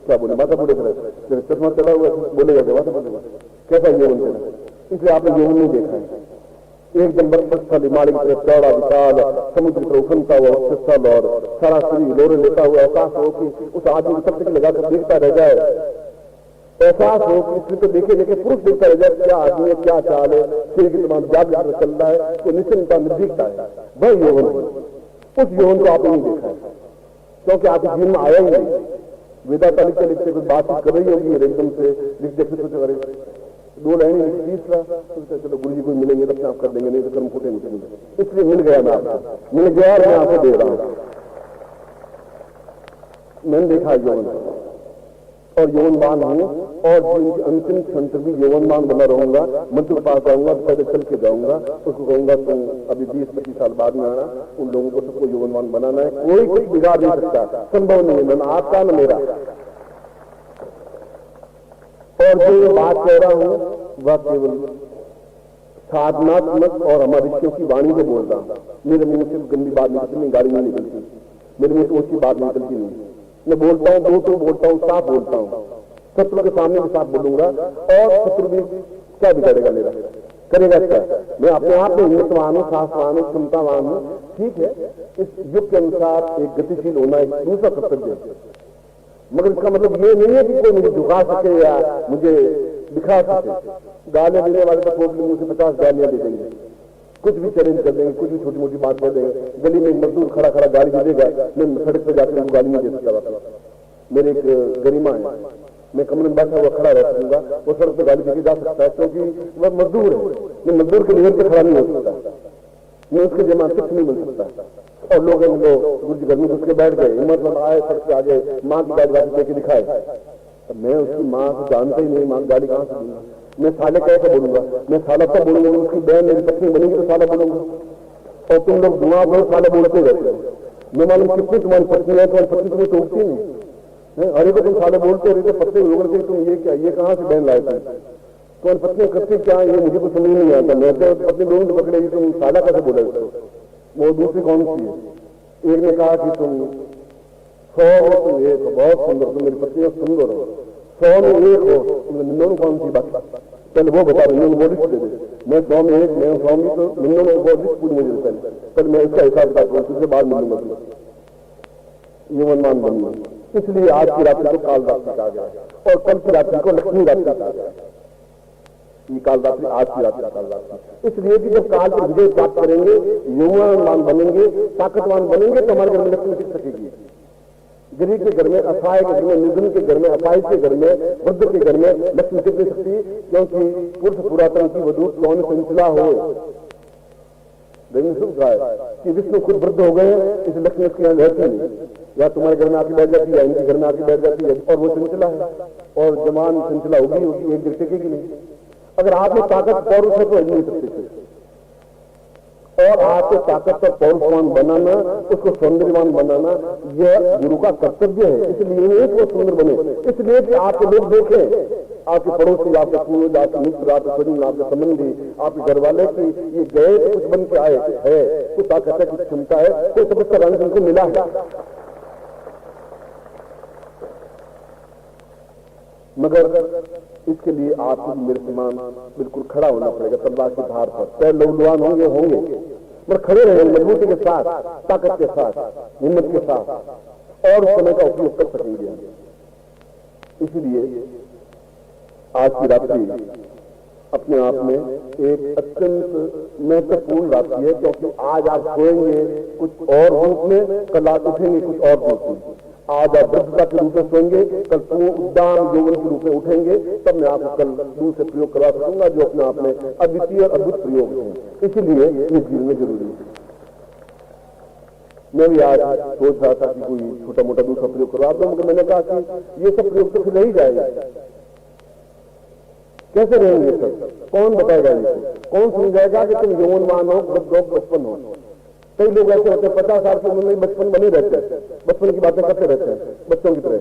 क्या बोले, माता बोले चश्मा चढ़ा हुआ बोलेगा क्या, माता बोलेगा कैसा यौवन चढ़ा, इसलिए आपने यौवन नहीं देखा है। एकदम बरफस्थल हिमालय की तरफ चौड़ा विशाल समुद्र पर उफनता हुआ स्थल और सारा शरीर लोरे लेता हुआ एहसास हो कि उस आदमी को तब तक लगाकर देखता रह जाए, एहसास हो कि इसमें तो देखे देखे पुरुष देखता रह जाए, क्या आदमी है, क्या चाल है, शरीर की तमाम जाग चल रहा है, तो निश्चिंता में दिखता है, वह यौवन है। उस यौवन को आपने नहीं देखा है, क्योंकि आपके जीवन में आया ही नहीं। वेदांत लिखते लिखते कुछ बातचीत कर रही होगी, एकदम से लिख देखते सोचे करे 2 लाइन तीसरा, चलो गुरु जी को मिलेंगे तब आप कर देंगे, नहीं तो कर्म फूटे नहीं, इसलिए मिल गया, मैं आपको मिल गया और मैं आपको दे रहा हूं। मैंने देखा यौवन और यौवनवान हूं, और जीवन के अंतिम क्षण तक भी यौवनवान बना रहूंगा। मंत्र के पास आऊंगा तो पहले चल के जाऊंगा, उसको कहूंगा तुम अभी 20-25 साल बाद में आना, उन लोगों को सबको यौवनवान बनाना है, कोई कुछ बिगाड़ नहीं सकता, संभव नहीं है, न आपका न मेरा। और जो बात कह रहा हूं वह केवल साधनात्मक और हमारे ऋषियों की वाणी को बोल रहा हूं। मेरे मुंह से गंदी बात निकलती, गाड़ी नहीं निकलती, मेरे मुंह से ऊंची बात निकलती नहीं। मैं बोलता हूं, दो तो बोलता हूं, साफ बोलता हूं, शत्रु के सामने भी साफ बोलूंगा, और शत्रु भी क्या बिगाड़ेगा मेरा, करेगा क्या। मैं अपने आप में हिम्मतवान हूं, साहसवान हूं, क्षमतावान हूं, ठीक है। इस युग के अनुसार एक गतिशील होना एक दूसरा कर्तव्य है, मगर इसका मतलब ये नहीं है कि कोई मुझे झुका सके या मुझे दिखा सके। गालियां देने वाले तो कोपली मुंह से 50 गालियां दे देंगे, कुछ भी चैलेंज कर देंगे, कुछ भी छोटी मोटी बात कर देंगे। गली में एक मजदूर खड़ा खड़ा गाली दे देगा, मैं सड़क पर जाकर उनको गाली नहीं दे सकता। मेरे एक गरिमा है, मैं कमरे में बैठा हुआ खड़ा रह सकूंगा, वो सड़क पर गाली देके जा सकता है, क्योंकि वह मजदूर है। मैं मजदूर के लेवल पर खड़ा नहीं हो सकता, मैं उसके जमा कुछ नहीं मिल सकता। और लोग गुरु जी घर में घुस के बैठ गए, हिम्मत मत आए, सबसे आगे माँ की गाली देके दिखाए। मैं उसकी माँ को जानता ही नहीं, माँ की गाली कहां से दूंगा। मैं साले कैसे बोलूंगा, मैं साला तब बोलूंगा, उसकी बहन मेरी पत्नी बनेगी तो साला बोलूंगा। और तुम लोग दुआ करो साले बोलते रहते हो, मैं मालूम कितनी तुम्हारी पत्नी है, तुम्हारी पत्नी तुम्हें टोकती नहीं, अरे को तुम साले बोलते रहते, पत्ते लोगों के तुम ये क्या, ये कहां से बहन लाए थे, तुम्हारी पत्नी करती क्या, ये मुझे कुछ समझ नहीं आता। मैं तो अपने लोगों को पकड़ेगी, तुम साला कैसे बोले उसको। वो दूसरी कौन सी है, एक ने कहा कि तुम 100 हो, तुम एक हो, बहुत सुंदर, तुम मेरी पत्नी सुंदर हो, 100 में 1 हो, तुम निन्नों कौन सी बात, पहले वो बता, निन्नों वो लिस्ट दे दे। मैं 100 में 1, मैं 100 में, तो निन्नों में वो लिस्ट पूरी मुझे पहले मैं इसका हिसाब बताता हूँ, तुझसे बाद मिलूंगा, यौवनवान बनूंगा। इसलिए आज की रात्रि को काल रात्रि कहा गया और कल की रात्रि को लक्ष्मी रात्रि कहा गया। ये काल रात्रि आज की रात्रि काल रात्रि, इसलिए कि जब काल पर विजय प्राप्त करेंगे, यौवनवान बनेंगे, ताकतवान बनेंगे, तो हमारे घर में लक्ष्मी टिक सकेगी। गरीब के घर में, असहाय के घर में, निर्धन के घर में, अपाहिज के घर में, वृद्ध के घर में लक्ष्मी टिक नहीं सकती, क्योंकि पुरुष पुरातन की वधू कौन संचला हो। कहा है कि विष्णु खुद वृद्ध हो गए, इस लक्ष्मी उसके यहाँ रहती नहीं, या तुम्हारे घर में आके बैठ जाती है, इनके घर में आके बैठ जाती है, और वो संचला है, और जमान संचला होगी, एक दिन टिकेगी नहीं। अगर आप में ताकत पौरुष है तो नहीं सकते, और आपको ताकत पर पौरुषवान बनाना, उसको सौंदर्यवान बनाना, यह गुरु का कर्तव्य है। इसलिए वो सुंदर बने, इसलिए कि आपके लोग देखें, आपके पड़ोसी, आपके पूर्वज, आपके मित्र, आपके स्वजन, आपके संबंधी, आपके घर वाले की ये गए तो कुछ बन के आए, कुछ है, कुछ ताकत है, कुछ क्षमता है, तो सब उसका रंग उनको मिला है। मगर इसके लिए आपको मेरे समान बिल्कुल खड़ा होना पड़ेगा, तलवार के धार पर। पैर लौलवान होंगे मगर खड़े रहेंगे, मजबूती के साथ, ताकत के साथ, हिम्मत के साथ, और उस समय का उपयोग कर सकेंगे। इसलिए आज की रात्रि अपने आप में एक अत्यंत महत्वपूर्ण रात्रि है, क्योंकि आज आप सोएंगे कुछ और रूप में, कल आप उठेंगे कुछ और रूप में। आज आप वृद्धता के रूप में सोएंगे, कल पूर्ण उद्दाम यौवन के रूप में उठेंगे, तब मैं आपको कल दूसरे प्रयोग करवा सकूंगा जो अपने आप में अद्वितीय और अद्भुत प्रयोग हैं। इसीलिए ये जीवन में जरूरी है। मैं भी आज सोच रहा था कि कोई छोटा मोटा दूसरा प्रयोग करवा दूं, मगर मैंने कहा कि ये सब प्रयोग तो फिर रह ही जाएगा, कैसे रहेंगे सब? कौन बताएगा इनको? कौन समझाएगा कि तुम यौवनवान हो, बचपन हो? कई लोग ऐसे होते हैं 50 साल की उम्र में बचपन बने रहते हैं, बचपन की बातें करते रहते हैं, बच्चों की तरह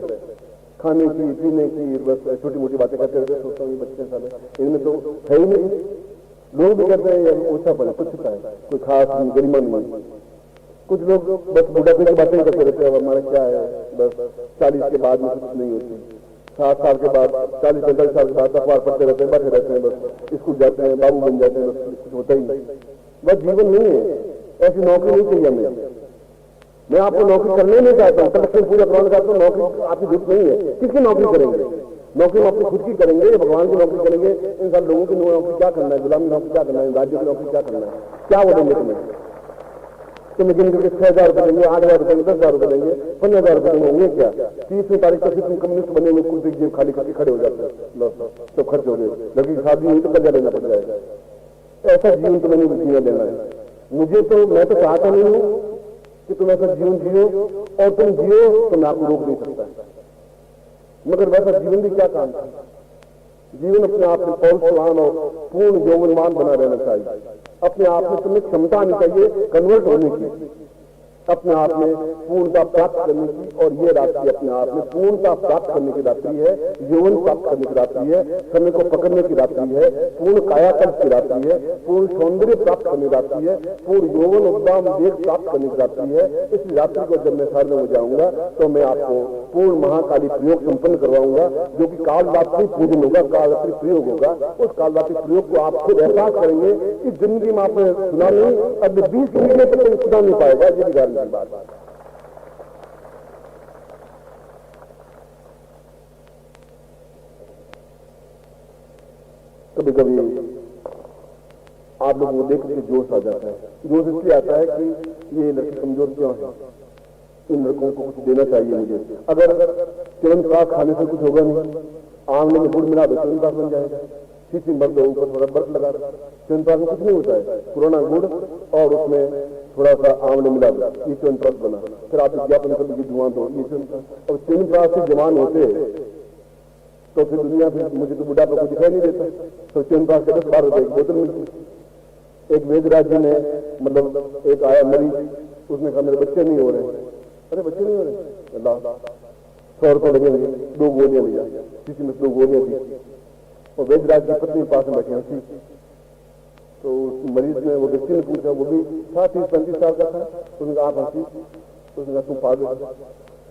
खाने की पीने की बस छोटी मोटी बातें करते रहते हैं। सोचता हूँ बच्चे साले इनमें तो है ही नहीं। लोग भी कहते हैं ये ऊंचा पड़े, कुछ है कोई खास नहीं, गरिमा नहीं। कुछ लोग बस बुढ़ापे की बातें करते रहते हैं, हमारा क्या है, बस 40 के बाद में कुछ नहीं होती, 60 साल के बाद 40-45 साल के बाद अखबार पढ़ते रहते हैं, बैठे रहते हैं, बस स्कूल जाते हैं, बाबू बन जाते हैं, बस कुछ होता ही नहीं। बस जीवन नहीं है, ऐसी नौकरी नहीं चाहिए हमें। मैं आपको नौकरी करने नहीं चाहता हूँ, कलेक्शन पूरा करवाना चाहता हूँ। नौकरी आपकी जरूरत नहीं है। किसकी नौकरी करेंगे? नौकरी हम अपनी खुद की करेंगे, भगवान की नौकरी करेंगे। इन सब लोगों की नौकरी क्या करना है? गुलाम की नौकरी क्या करना है? राज्यों की नौकरी क्या करना है? क्या वो देंगे तुम्हें? तुम्हें गिन करके 6,000 रुपये देंगे, 8,000 रुपये, 10,000 रुपये देंगे, 15,000 रुपये देंगे, होंगे क्या? 30वीं तारीख तक तुम कम्युनिस्ट बने हुए कुर्सी की जेब खाली करके खड़े हो जाते हैं, तो खर्च हो गए। लड़की की शादी हुई तो कर्जा लेना पड़ जाएगा। ऐसा जीवन तुम्हें नहीं जीवन देना है। मुझे तो, मैं तो चाहता नहीं हूं कि तुम ऐसा जीवन जियो, और तुम जियो तो मैं आपको रोक नहीं सकता, मगर वैसा जीवन भी क्या काम था? जीवन अपने आप में पौरुषवान और पूर्ण यौवनवान बना रहना चाहिए। अपने आप में तुम्हें क्षमता आनी चाहिए कन्वर्ट होने की, अपने आप में पूर्णता प्राप्त करने की। और ये रात्रि अपने आप में पूर्णता प्राप्त करने की रात्रि है, यौवन प्राप्त करने की रात्रि है, समय को पकड़ने की रात्रि है, पूर्ण कायाकल्प की रात्रि है, पूर्ण सौंदर्य प्राप्त करने की रात्रि है, पूर्ण यौवन उद्दाम वेग प्राप्त करने की रात्रि है। इस रात्रि को जब मैं साधना में जाऊंगा तो मैं आपको पूर्ण महाकाली प्रयोग संपन्न करवाऊंगा, जो कि कालरात्रि पूजन होगा, कालरात्रि प्रयोग होगा। उस कालरात्रि प्रयोग को आप खुद एहसास करेंगे। इस जिंदगी में आपने सुना नहीं, अब 20 महीने तक कोई सुना नहीं पाएगा। ये गारंटी बात। कभी कभी आप लोगों को देख के जोश आ जाता है। जोश इसलिए आता है कि ये लड़की कमजोर क्यों है, इन लड़कों को कुछ देना चाहिए मुझे। अगर च्यवनप्राश खाने से कुछ होगा नहीं, आंवले में गुड़ मिला दो च्यवनप्राश बन जाएगा। शीशी भर दो, ऊपर थोड़ा बर्फ लगा दो, च्यवनप्राश में कुछ नहीं होता है। पुराना गुड़ और उसमें थोड़ा सा आंवले मिला दो, ये च्यवनप्राश बना। फिर आप विज्ञापन कर दीजिए धुआं दो, ये च्यवनप्राश। और च्यवनप्राश से जवान होते तो फिर दुनिया में मुझे तो बुढ़ापा को दिखाई नहीं देता। तो च्यवनप्राश के 10-12 रुपए की बोतल मिलती। एक वेदराज जी ने, मतलब एक आया मरीज, उसने कहा मेरे बच्चे नहीं हो रहे। अरे बच्चे नहीं हो रहे, अल्लाह 100 रुपये लगेंगे, 2 गोलियां लिया, किसी में 2 गोलियां दी। और वेदराज की पत्नी पास में बैठी हंसी। तो उस मरीज ने, वो व्यक्ति ने पूछा, वो भी 30-35 साल का था, उसने कहा आप हंसी? उसने कहा तुम पागल,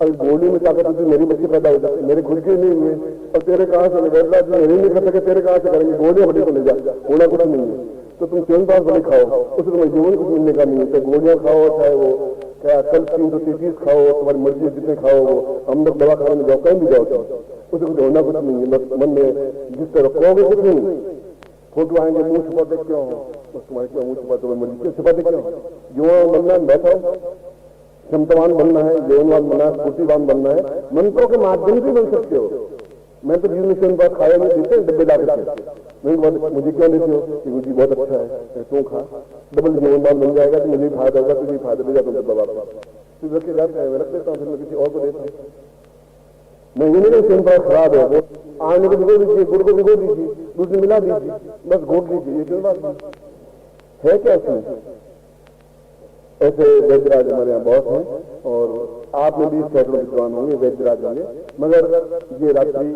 अभी गोली में ताकत होती मेरी बच्चे पैदा हो जाते, मेरे खुद के नहीं हुए, और तेरे कहां से? वेदराज मेरे नहीं कर सके, तेरे कहां से करेंगे? गोलियां बड़ी को ले जा, होना कुछ नहीं है। तो तुम च्यवनप्राश बड़े खाओ, उस समय जीवन कुछ मिलने का नहीं है। तो गोलियां खाओ, चाहे वो क्या कल 333 खाओ, तुम्हारी मर्जी जितने खाओ, वो हम लोग दवा खाने में जाओ, कहीं भी जाओ, तो उसे कुछ होना कुछ नहीं है। मन में जिस तरह रखोगे कुछ नहीं। फोटो आएंगे, मुंह छुपाते क्यों हो? तुम्हारे क्यों मुंह छुपाते हो? मर्जी क्यों छुपाते क्यों? जो बनना बैठो, क्षमतावान बनना है, यौवनवान बनना है, स्फूर्तिवान बनना है, मंत्रों के माध्यम से बन सकते हो। मैं तो जीवन में च्यवनप्राश खाया नहीं, देते डब्बे ला करके, मुझे क्यों देते हो? जी बहुत अच्छा है, तू खा, डबल यौवनवान बन जाएगा तो मुझे फायदा होगा, तुझे फायदा दे जाता हूँ डब्बा वापस। फिर रख के जाते हैं, मैं रख देता हूँ, फिर मैं किसी और को देता हूँ। मैं ये नहीं च्यवनप्राश खराब है, वो आने को भिगो दीजिए, गुड़ को भिगो दीजिए, दूध में मिला दीजिए, बस घोट लीजिए, ये च्यवनप्राश है क्या इसमें? ऐसे वैद्यराज हमारे यहाँ बहुत हैं, और आप में भी सैकड़ों विद्वान होंगे, वैद्यराज होंगे। मगर ये रात्रि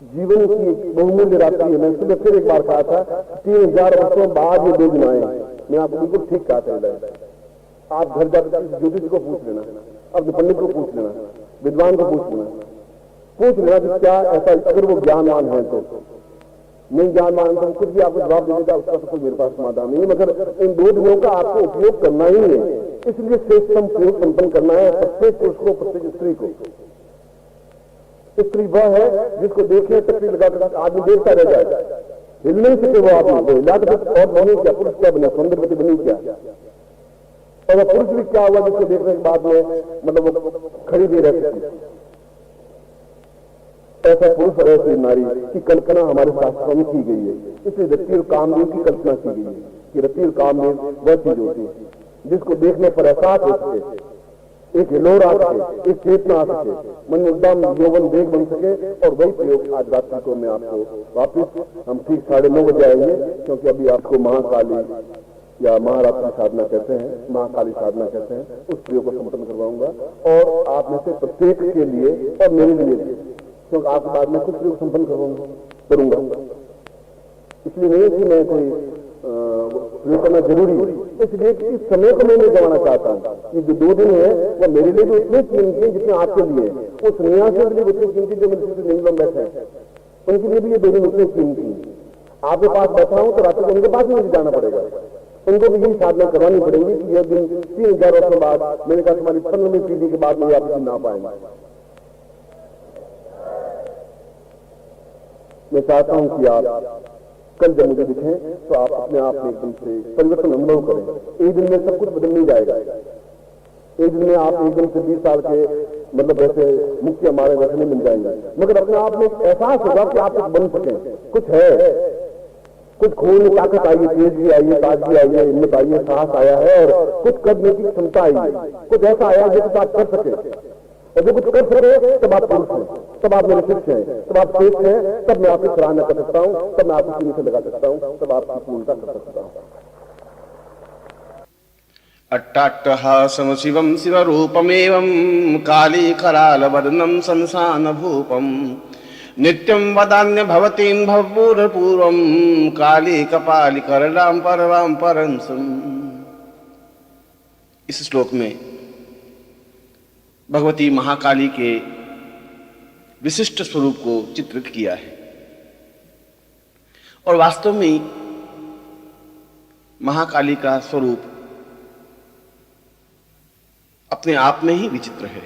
जीवन की बहुमूल्य रात्रि है। मैं सुबह फिर एक बार कहा था, 3000 वर्षों बाद ये 2 दिन आए। मैं आपको बिल्कुल ठीक कहा था। आप घर जाकर ज्योतिष को पूछ लेना, अपने पंडित को पूछ लेना, विद्वान को पूछ लेना कि क्या ऐसा, अगर वो ज्ञानवान है तो। नहीं ज्ञानवान तो कुछ भी आपको जवाब दे देगा, उसका तो कोई मेरे पास समाधान नहीं है। मगर इन 2 दिनों का आपको उपयोग करना ही है, इसलिए श्रेष्ठतम प्रयोग संपन्न करना है प्रत्येक पुरुष को, प्रत्येक स्त्री को। स्त्री वह है जिसको देखने तकरी लगाकर आदमी देखता रह जाएगा, हिल नहीं सके वो आदमी, हिला तो और बने क्या, पुरुष क्या बने, सौंदर्यवती बनी क्या? और पुरुष भी क्या हुआ जिसको देखने के बाद में मतलब खड़ी भी रह सकती। ऐसा पुरुष और ऐसी नारी की कल्पना हमारे शास्त्रों में की गई है। इसलिए रति और कामदेव की कल्पना की गई है कि रति और कामदेव वह चीज होती है जिसको देखने पर एहसास हो सके एक हिलोर आ सके, एक चेतना आ सके, मन में एकदम यौवन वेग बन सके। और वही प्रयोग आज रात्रि को मैं आपको वापिस हम ठीक 9:30 बजे आएंगे, क्योंकि अभी आपको महाकाली या महारात्रि साधना कहते हैं, महाकाली साधना कहते हैं, उस प्रयोग को संपन्न करवाऊंगा। और आप में से प्रत्येक के लिए और मेरे लिए भी, क्योंकि आपके बाद में कुछ प्रयोग संपन्न करूंगा। इसलिए नहीं कि मैं कोई प्रयोग करना जरूरी है, इसलिए कि इस समय को मैं नहीं गंवाना चाहता हूँ। ये जो 2 दिन है वो मेरे लिए भी उतने कीमती है जितने आपके लिए है। उस सन्यासियों के लिए उतने कीमती जो मेरे से निम्न बैठे हैं, उनके लिए भी ये 2 दिन उतने कीमती है। आपके पास बैठा हूं तो रात्रि को उनके पास ही मुझे जाना पड़ेगा, उनको भी यही साधना करवानी पड़ेगी कि यह दिन 3000 वर्षों बाद, मैंने कहा तुम्हारी 15वीं पीढ़ी के बाद मुझे आप दिन ना पाएंगे। मैं चाहता हूं कि आप कल जब मुझे दिखें तो आप अपने आप में एकदम से परिवर्तन अनुभव करें। एक दिन में सब कुछ बदल नहीं जाएगा, एक दिन में आप एकदम से 20 साल के मतलब ऐसे मुक्ति हमारे वैसे नहीं मिल जाएंगे, मगर अपने आप में एक एहसास होगा कि आप कुछ बन सकें, कुछ है, कुछ खून में ताकत आई है, तेजगी आई है, ताजगी आई है, हिम्मत आई है, साहस आया है और कुछ करने की क्षमता आई है, कुछ ऐसा आया है जो कुछ आप कर सके। और जो कुछ कर सके तब आप पुरुष हैं, तब आप मेरे शिष्य हैं, तब आप श्रेष्ठ हैं, तब मैं आपकी सराहना कर सकता हूं, तब मैं आपकी नीचे लगा सकता हूं, तब आपकी पूर्णता कर सकता हूं। अट्टाट्टहासम शिवम शिवरूपमेवं काली करालवदनं संसानभूपं नित्यं वदान्य भवतीं भवपूर्वपूर्वं काली कपाली करलां परवां परंसम्। इस श्लोक में भगवती महाकाली के विशिष्ट स्वरूप को चित्रित किया है। और वास्तव में महाकाली का स्वरूप अपने आप में ही विचित्र है,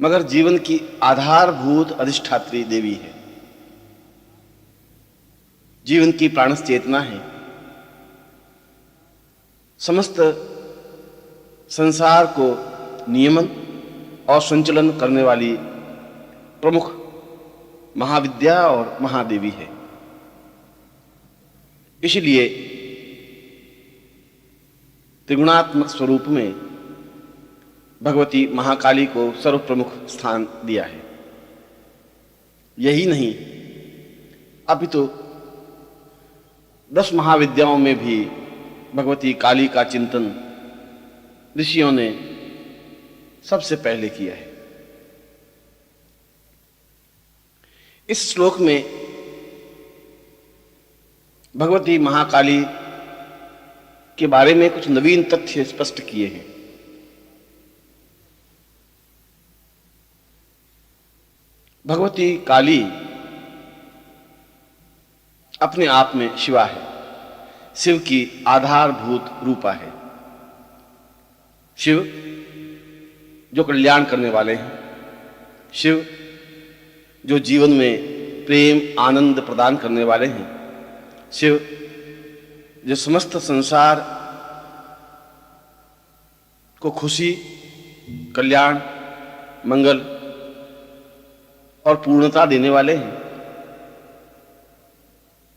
मगर जीवन की आधारभूत अधिष्ठात्री देवी है, जीवन की प्राणस चेतना है, समस्त संसार को नियमन और संचलन करने वाली प्रमुख महाविद्या और महादेवी है। इसलिए त्रिगुणात्मक स्वरूप में भगवती महाकाली को सर्वप्रमुख स्थान दिया है। यही नहीं, अपितु 10 महाविद्याओं में भी भगवती काली का चिंतन ऋषियों ने सबसे पहले किया है। इस श्लोक में भगवती महाकाली के बारे में कुछ नवीन तथ्य स्पष्ट किए हैं। भगवती काली अपने आप में शिवा है, शिव की आधारभूत रूपा है। शिव जो कल्याण करने वाले हैं, शिव जो जीवन में प्रेम आनंद प्रदान करने वाले हैं, शिव जो समस्त संसार को खुशी, कल्याण, मंगल और पूर्णता देने वाले हैं,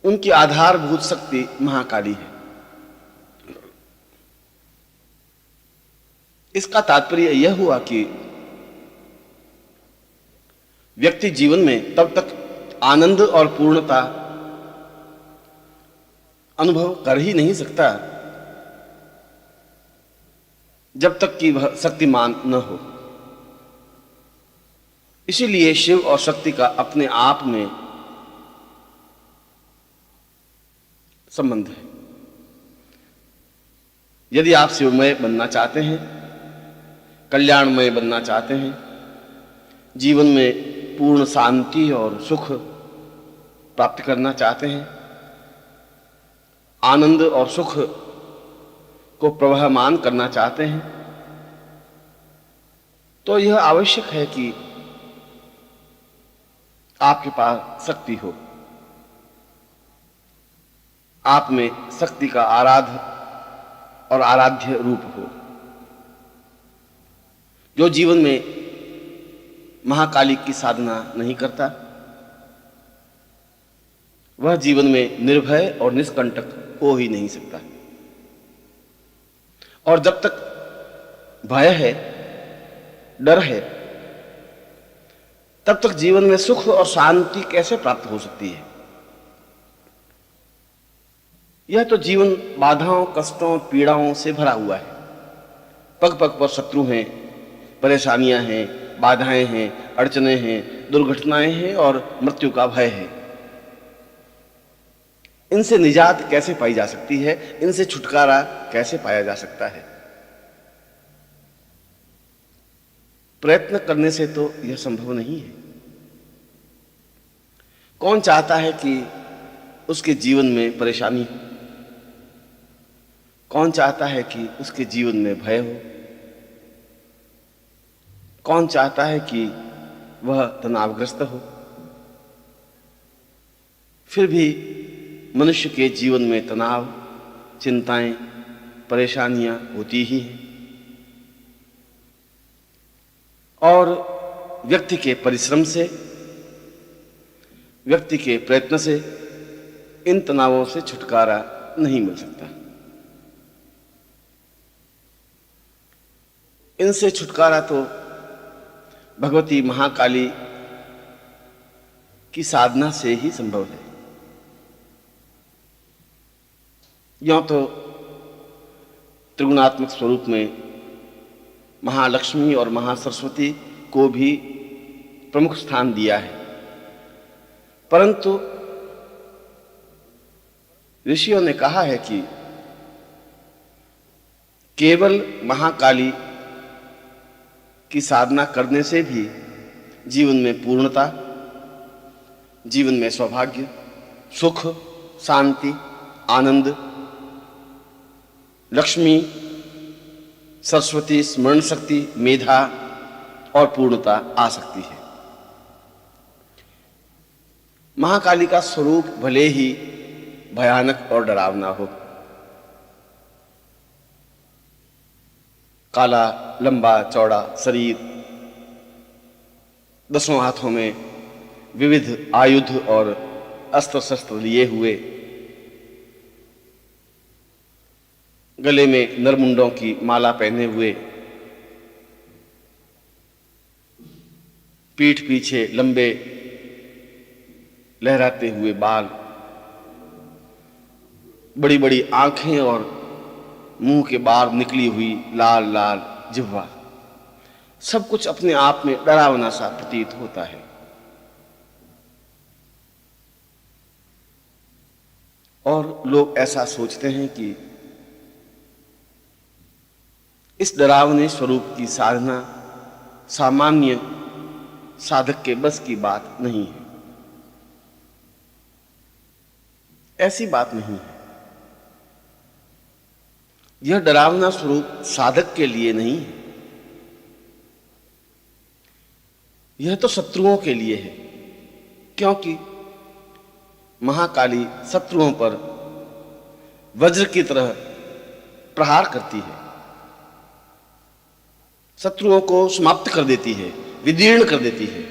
उनकी आधारभूत शक्ति महाकाली है। इसका तात्पर्य यह हुआ कि व्यक्ति जीवन में तब तक आनंद और पूर्णता अनुभव कर ही नहीं सकता जब तक कि वह शक्तिमान न हो। इसीलिए शिव और शक्ति का अपने आप में संबंध है। यदि आप शिवमय बनना चाहते हैं, कल्याणमय बनना चाहते हैं, जीवन में पूर्ण शांति और सुख प्राप्त करना चाहते हैं, आनंद और सुख को प्रवहमान करना चाहते हैं, तो यह आवश्यक है कि आपके पास शक्ति हो, आप में शक्ति का आराध्य और आराध्य रूप हो। जो जीवन में महाकाली की साधना नहीं करता, वह जीवन में निर्भय और निष्कंटक हो ही नहीं सकता। और जब तक भय है, डर है, तब तक जीवन में सुख और शांति कैसे प्राप्त हो सकती है? यह तो जीवन बाधाओं, कष्टों, पीड़ाओं से भरा हुआ है। पग पग पर शत्रु हैं, परेशानियां हैं, बाधाएं हैं, अड़चने हैं, दुर्घटनाएं हैं और मृत्यु का भय है। इनसे निजात कैसे पाई जा सकती है? इनसे छुटकारा कैसे पाया जा सकता है? प्रयत्न करने से तो यह संभव नहीं है। कौन चाहता है कि उसके जीवन में परेशानी हो? कौन चाहता है कि उसके जीवन में भय हो? कौन चाहता है कि वह तनावग्रस्त हो? फिर भी मनुष्य के जीवन में तनाव, चिंताएं, परेशानियां होती ही हैं और व्यक्ति के परिश्रम से, व्यक्ति के प्रयत्न से इन तनावों से छुटकारा नहीं मिल सकता। इनसे छुटकारा तो भगवती महाकाली की साधना से ही संभव है। यों तो त्रिगुणात्मक स्वरूप में महालक्ष्मी और महासरस्वती को भी प्रमुख स्थान दिया है, परंतु ऋषियों ने कहा है कि केवल महाकाली की साधना करने से भी जीवन में पूर्णता, जीवन में सौभाग्य, सुख, शांति, आनंद, लक्ष्मी, सरस्वती, स्मरण शक्ति, मेधा और पूर्णता आ सकती है। महाकाली का स्वरूप भले ही भयानक और डरावना हो, काला लंबा चौड़ा शरीर, 10 हाथों में विविध आयुध और अस्त्र शस्त्र लिए हुए, गले में नरमुंडों की माला पहने हुए, पीठ पीछे लंबे लहराते हुए बाल, बड़ी बड़ी आंखें और मुंह के बाहर निकली हुई लाल लाल जिह्वा, सब कुछ अपने आप में डरावना सा प्रतीत होता है। और लोग ऐसा सोचते हैं कि इस डरावने स्वरूप की साधना सामान्य साधक के बस की बात नहीं है। ऐसी बात नहीं है। यह डरावना स्वरूप साधक के लिए नहीं है, यह तो शत्रुओं के लिए है, क्योंकि महाकाली शत्रुओं पर वज्र की तरह प्रहार करती है, शत्रुओं को समाप्त कर देती है, विदीर्ण कर देती है,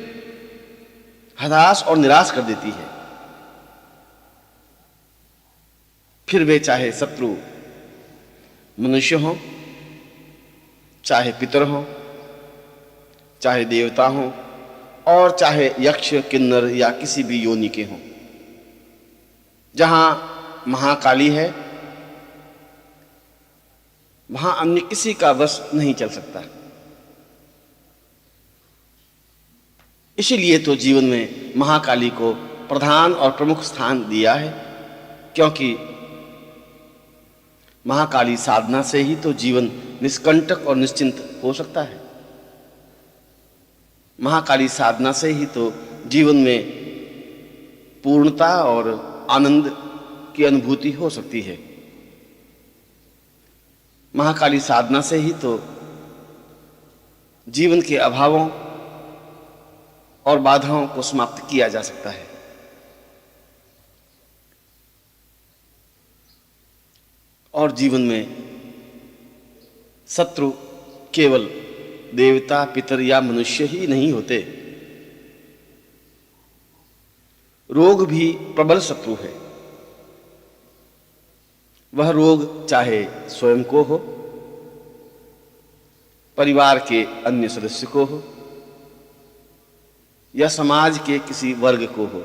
हताश और निराश कर देती है। फिर वे चाहे शत्रु मनुष्य हों, चाहे पितर हों, चाहे देवता हों और चाहे यक्ष, किन्नर या किसी भी योनि के हों। जहां महाकाली है वहां अन्य किसी का वश नहीं चल सकता। इसीलिए तो जीवन में महाकाली को प्रधान और प्रमुख स्थान दिया है, क्योंकि महाकाली साधना से ही तो जीवन निष्कंटक और निश्चिंत हो सकता है। महाकाली साधना से ही तो जीवन में पूर्णता और आनंद की अनुभूति हो सकती है। महाकाली साधना से ही तो जीवन के अभावों और बाधाओं को समाप्त किया जा सकता है। और जीवन में शत्रु केवल देवता, पितर या मनुष्य ही नहीं होते, रोग भी प्रबल शत्रु है। वह रोग चाहे स्वयं को हो परिवार के अन्य सदस्य को हो या समाज के किसी वर्ग को हो।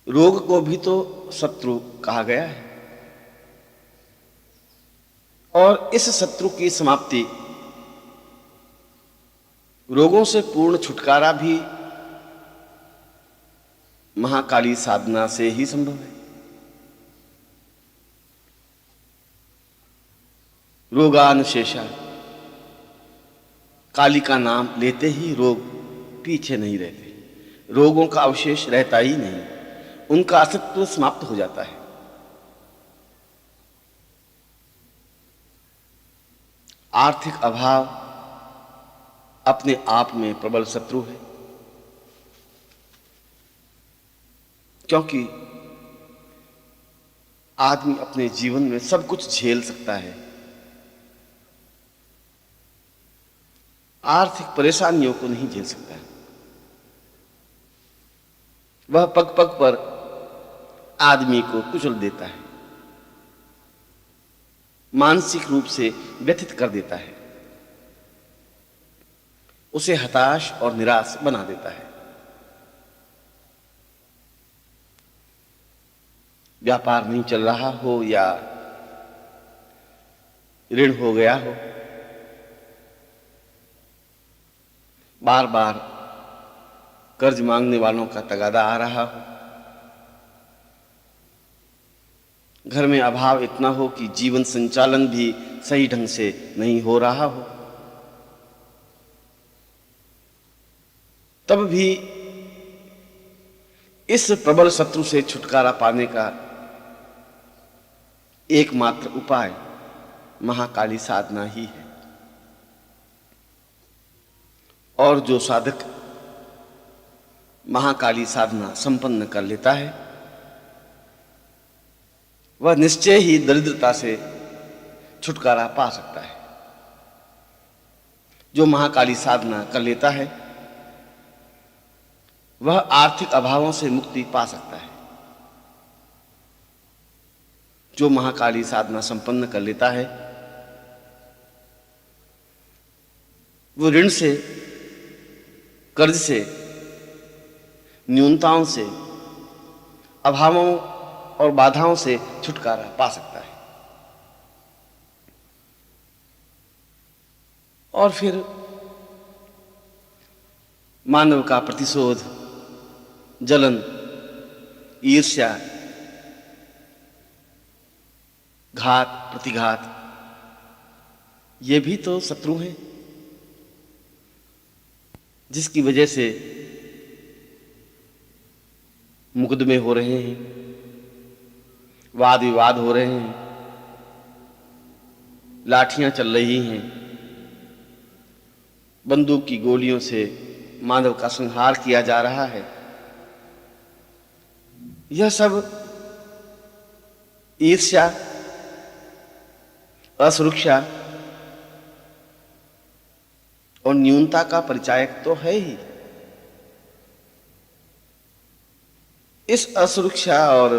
रोग को भी तो शत्रु कहा गया है, और इस शत्रु की समाप्ति, रोगों से पूर्ण छुटकारा भी महाकाली साधना से ही संभव है। रोगानुशेषा, काली का नाम लेते ही रोग पीछे नहीं रहते, रोगों का अवशेष रहता ही नहीं, उनका अस्तित्व समाप्त हो जाता है। आर्थिक अभाव अपने आप में प्रबल शत्रु है, क्योंकि आदमी अपने जीवन में सब कुछ झेल सकता है, आर्थिक परेशानियों को नहीं झेल सकता। वह पग पग पर आदमी को कुचल देता है, मानसिक रूप से व्यथित कर देता है, उसे हताश और निराश बना देता है। व्यापार नहीं चल रहा हो या ऋण हो गया हो, बार बार कर्ज मांगने वालों का तगादा आ रहा हो, घर में अभाव इतना हो कि जीवन संचालन भी सही ढंग से नहीं हो रहा हो, तब भी इस प्रबल शत्रु से छुटकारा पाने का एकमात्र उपाय महाकाली साधना ही है। और जो साधक महाकाली साधना संपन्न कर लेता है, वह निश्चय ही दरिद्रता से छुटकारा पा सकता है। जो महाकाली साधना कर लेता है, वह आर्थिक अभावों से मुक्ति पा सकता है। जो महाकाली साधना संपन्न कर लेता है, वो ऋण से, कर्ज से, न्यूनताओं से, अभावों और बाधाओं से छुटकारा पा सकता है। और फिर मानव का प्रतिशोध, जलन, ईर्ष्या, घात, प्रतिघात, ये भी तो शत्रु हैं, जिसकी वजह से मुकदमे हो रहे हैं, वाद विवाद हो रहे हैं, लाठियां चल रही हैं, बंदूक की गोलियों से मानव का संहार किया जा रहा है। यह सब ईर्ष्या, असुरक्षा और न्यूनता का परिचायक तो है ही। इस असुरक्षा और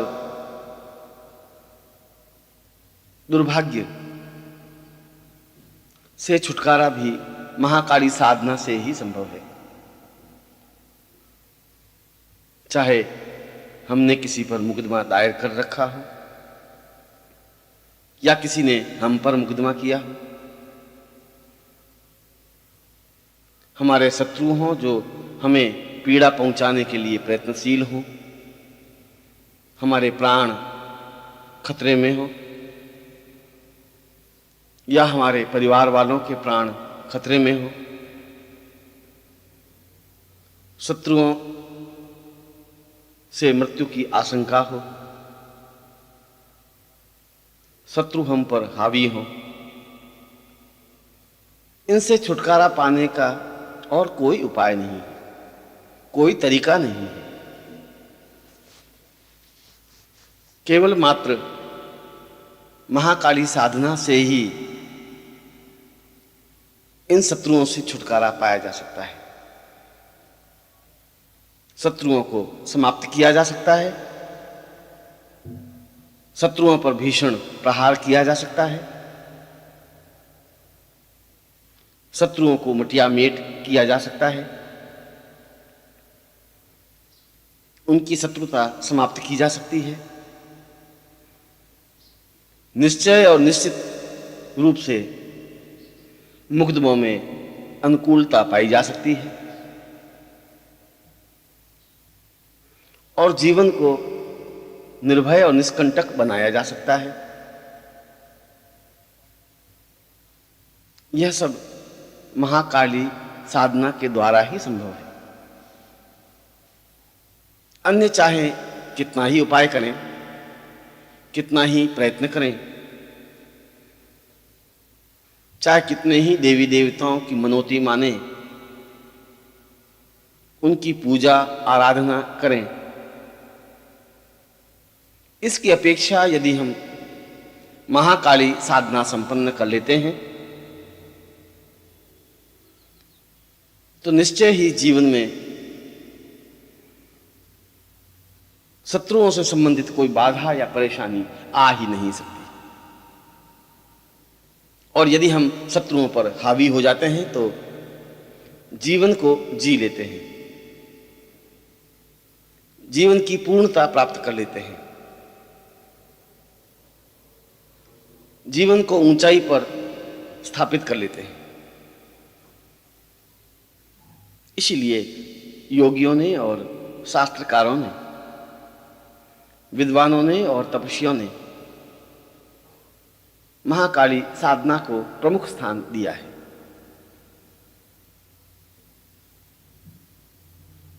दुर्भाग्य से छुटकारा भी महाकाली साधना से ही संभव है। चाहे हमने किसी पर मुकदमा दायर कर रखा हो या किसी ने हम पर मुकदमा किया हो, हमारे शत्रु हों जो हमें पीड़ा पहुंचाने के लिए प्रयत्नशील हों, हमारे प्राण खतरे में हो या हमारे परिवार वालों के प्राण खतरे में हो, शत्रुओं से मृत्यु की आशंका हो, शत्रु हम पर हावी हो, इनसे छुटकारा पाने का और कोई उपाय नहीं है, कोई तरीका नहीं है। केवल मात्र महाकाली साधना से ही इन शत्रुओं से छुटकारा पाया जा सकता है, शत्रुओं को समाप्त किया जा सकता है, शत्रुओं पर भीषण प्रहार किया जा सकता है, शत्रुओं को मटियामेट किया जा सकता है, उनकी शत्रुता समाप्त की जा सकती है। निश्चय और निश्चित रूप से मुकदमों में अनुकूलता पाई जा सकती है और जीवन को निर्भय और निष्कंटक बनाया जा सकता है। यह सब महाकाली साधना के द्वारा ही संभव है। अन्य चाहे कितना ही उपाय करें, कितना ही प्रयत्न करें, चाहे कितने ही देवी देवताओं की मनोती माने, उनकी पूजा आराधना करें, इसकी अपेक्षा यदि हम महाकाली साधना संपन्न कर लेते हैं तो निश्चय ही जीवन में शत्रुओं से संबंधित कोई बाधा या परेशानी आ ही नहीं सकती। और यदि हम शत्रुओं पर हावी हो जाते हैं तो जीवन को जी लेते हैं, जीवन की पूर्णता प्राप्त कर लेते हैं, जीवन को ऊंचाई पर स्थापित कर लेते हैं। इसीलिए योगियों ने और शास्त्रकारों ने, विद्वानों ने और तपस्वियों ने महाकाली साधना को प्रमुख स्थान दिया है।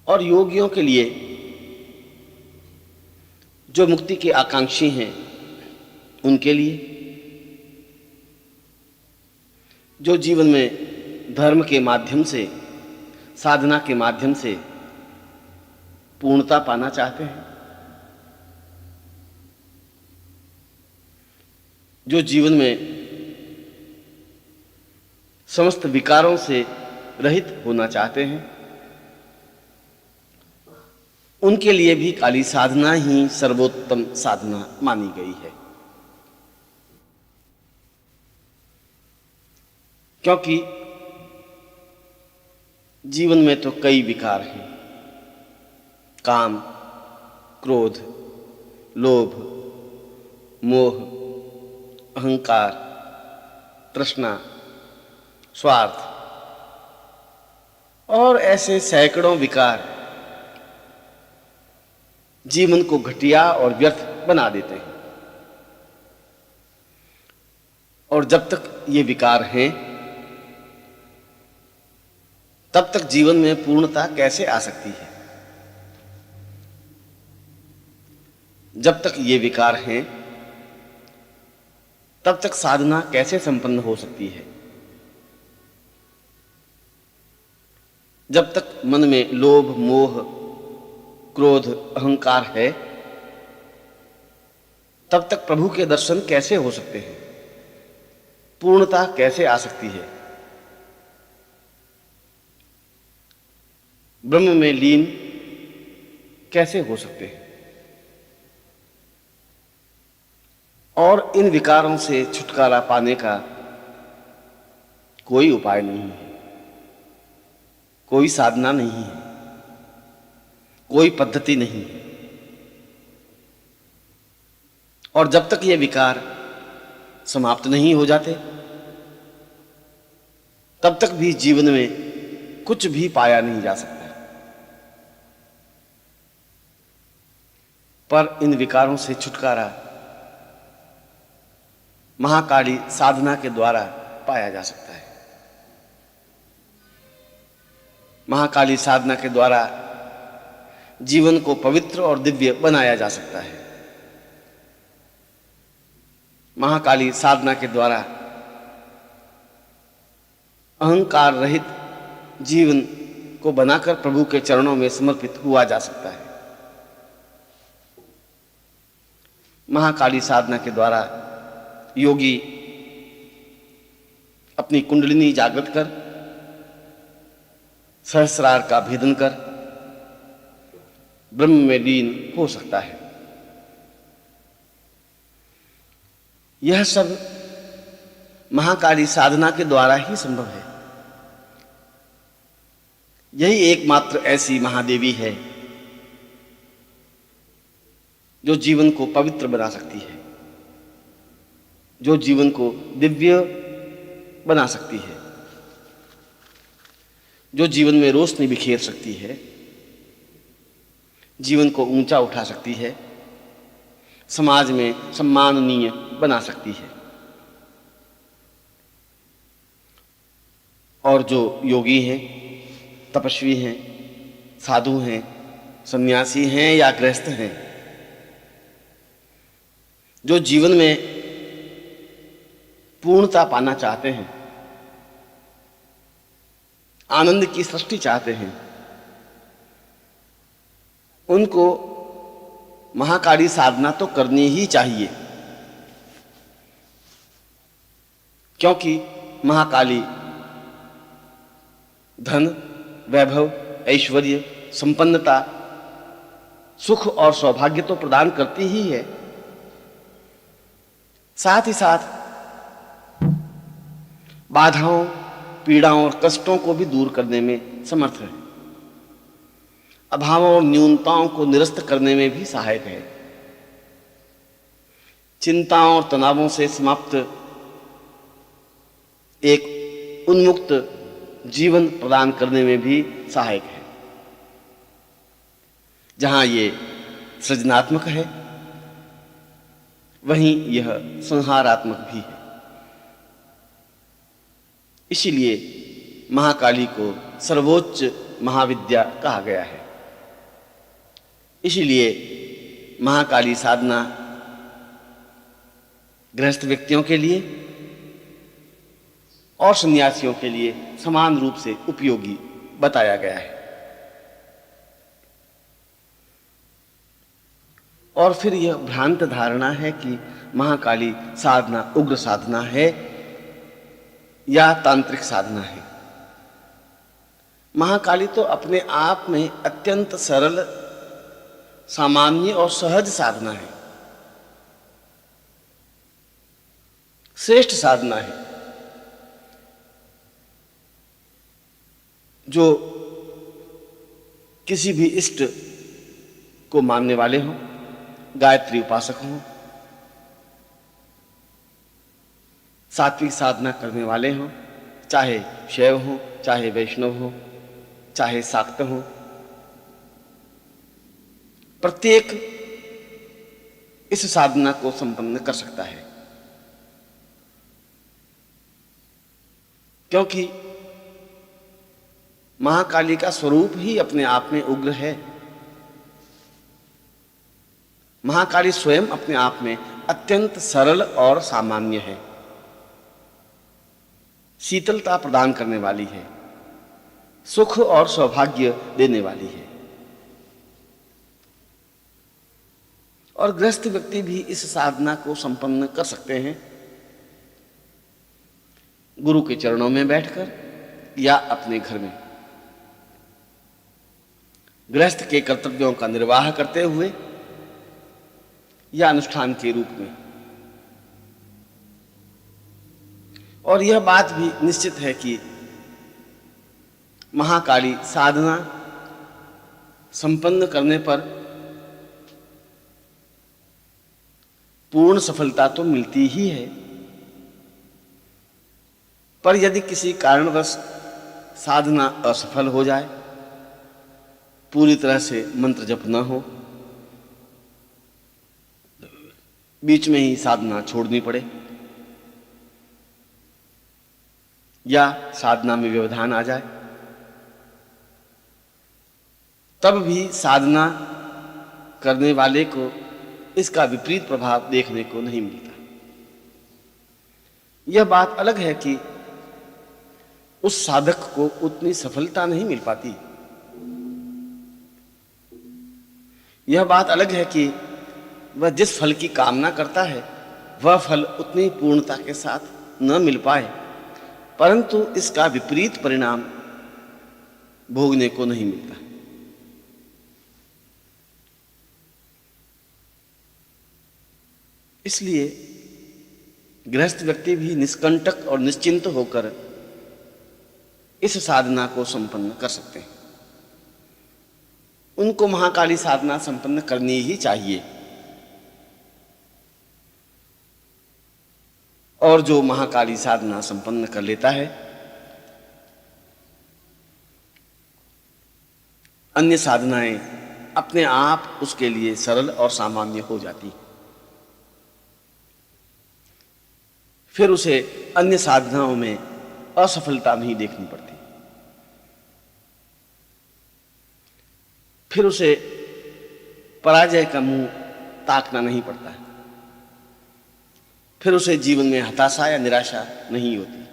और योगियों के लिए, जो मुक्ति के आकांक्षी हैं, उनके लिए, जो जीवन में धर्म के माध्यम से, साधना के माध्यम से पूर्णता पाना चाहते हैं, जो जीवन में समस्त विकारों से रहित होना चाहते हैं, उनके लिए भी काली साधना ही सर्वोत्तम साधना मानी गई है। क्योंकि जीवन में तो कई विकार हैं, काम, क्रोध, लोभ, मोह, अहंकार, तृष्णा, स्वार्थ और ऐसे सैकड़ों विकार जीवन को घटिया और व्यर्थ बना देते हैं। और जब तक ये विकार हैं, तब तक जीवन में पूर्णता कैसे आ सकती है? जब तक ये विकार हैं, तब तक साधना कैसे संपन्न हो सकती है? जब तक मन में लोभ, मोह, क्रोध, अहंकार है, तब तक प्रभु के दर्शन कैसे हो सकते हैं? पूर्णता कैसे आ सकती है? ब्रह्म में लीन कैसे हो सकते हैं? और इन विकारों से छुटकारा पाने का कोई उपाय नहीं है, कोई साधना नहीं है, कोई पद्धति नहीं है। और जब तक ये विकार समाप्त नहीं हो जाते, तब तक भी जीवन में कुछ भी पाया नहीं जा सकता। पर इन विकारों से छुटकारा महाकाली साधना के द्वारा पाया जा सकता है। महाकाली साधना के द्वारा जीवन को पवित्र और दिव्य बनाया जा सकता है। महाकाली साधना के द्वारा अहंकार रहित जीवन को बनाकर प्रभु के चरणों में समर्पित हुआ जा सकता है। महाकाली साधना के द्वारा योगी अपनी कुंडलिनी जागृत कर, सहस्रार का भेदन कर ब्रह्म में लीन हो सकता है। यह सब महाकाली साधना के द्वारा ही संभव है। यही एकमात्र ऐसी महादेवी है जो जीवन को पवित्र बना सकती है, जो जीवन को दिव्य बना सकती है, जो जीवन में रोशनी बिखेर सकती है, जीवन को ऊंचा उठा सकती है, समाज में सम्माननीय बना सकती है। और जो योगी हैं, तपस्वी हैं, साधु हैं, सन्यासी हैं या गृहस्थ हैं, जो जीवन में पूर्णता पाना चाहते हैं, आनंद की सृष्टि चाहते हैं, उनको महाकाली साधना तो करनी ही चाहिए, क्योंकि महाकाली धन, वैभव, ऐश्वर्य, संपन्नता, सुख और सौभाग्य तो प्रदान करती ही है, साथ ही साथ बाधाओं, पीड़ाओं और कष्टों को भी दूर करने में समर्थ है, अभावों और न्यूनताओं को निरस्त करने में भी सहायक है, चिंताओं और तनावों से समाप्त एक उन्मुक्त जीवन प्रदान करने में भी सहायक है। जहां ये सृजनात्मक है, वहीं यह संहारात्मक भी है। इसीलिए महाकाली को सर्वोच्च महाविद्या कहा गया है। इसीलिए महाकाली साधना गृहस्थ व्यक्तियों के लिए और सन्यासियों के लिए समान रूप से उपयोगी बताया गया है। और फिर यह भ्रांत धारणा है कि महाकाली साधना उग्र साधना है या तांत्रिक साधना है। महाकाली तो अपने आप में अत्यंत सरल, सामान्य और सहज साधना है, श्रेष्ठ साधना है, जो किसी भी इष्ट को मानने वाले हों, गायत्री उपासक हों, सात्विक साधना करने वाले हों, चाहे शैव हों, चाहे वैष्णव हों, चाहे शाक्त हों, प्रत्येक इस साधना को संपन्न कर सकता है, क्योंकि महाकाली का स्वरूप ही अपने आप में उग्र है। महाकाली स्वयं अपने आप में अत्यंत सरल और सामान्य है, शीतलता प्रदान करने वाली है, सुख और सौभाग्य देने वाली है। और गृहस्थ व्यक्ति भी इस साधना को संपन्न कर सकते हैं, गुरु के चरणों में बैठकर या अपने घर में, गृहस्थ के कर्तव्यों का निर्वाह करते हुए या अनुष्ठान के रूप में। और यह बात भी निश्चित है कि महाकाली साधना संपन्न करने पर पूर्ण सफलता तो मिलती ही है, पर यदि किसी कारणवश साधना असफल हो जाए, पूरी तरह से मंत्र जप न हो, बीच में ही साधना छोड़नी पड़े या साधना में व्यवधान आ जाए, तब भी साधना करने वाले को इसका विपरीत प्रभाव देखने को नहीं मिलता। यह बात अलग है कि उस साधक को उतनी सफलता नहीं मिल पाती। यह बात अलग है कि वह जिस फल की कामना करता है वह फल उतनी पूर्णता के साथ न मिल पाए, परंतु इसका विपरीत परिणाम भोगने को नहीं मिलता। इसलिए गृहस्थ व्यक्ति भी निष्कंटक और निश्चिंत होकर इस साधना को संपन्न कर सकते हैं। उनको महाकाली साधना संपन्न करनी ही चाहिए। और जो महाकाली साधना संपन्न कर लेता है, अन्य साधनाएं अपने आप उसके लिए सरल और सामान्य हो जाती हैं। फिर उसे अन्य साधनाओं में असफलता नहीं देखनी पड़ती, फिर उसे पराजय का मुंह ताकना नहीं पड़ता है, फिर उसे जीवन में हताशा या निराशा नहीं होती।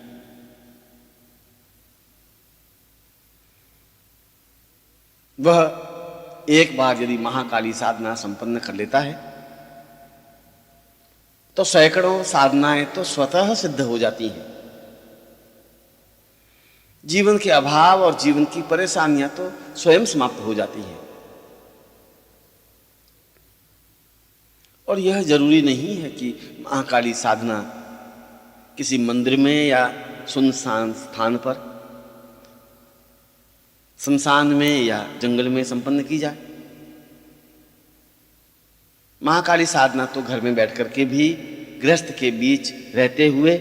वह एक बार यदि महाकाली साधना संपन्न कर लेता है तो सैकड़ों साधनाएं तो स्वतः सिद्ध हो जाती हैं। जीवन के अभाव और जीवन की परेशानियां तो स्वयं समाप्त हो जाती हैं। और यह जरूरी नहीं है कि महाकाली साधना किसी मंदिर में या सुनसान स्थान पर, शमशान में या जंगल में संपन्न की जाए। महाकाली साधना तो घर में बैठ करके भी गृहस्थ के बीच रहते हुए,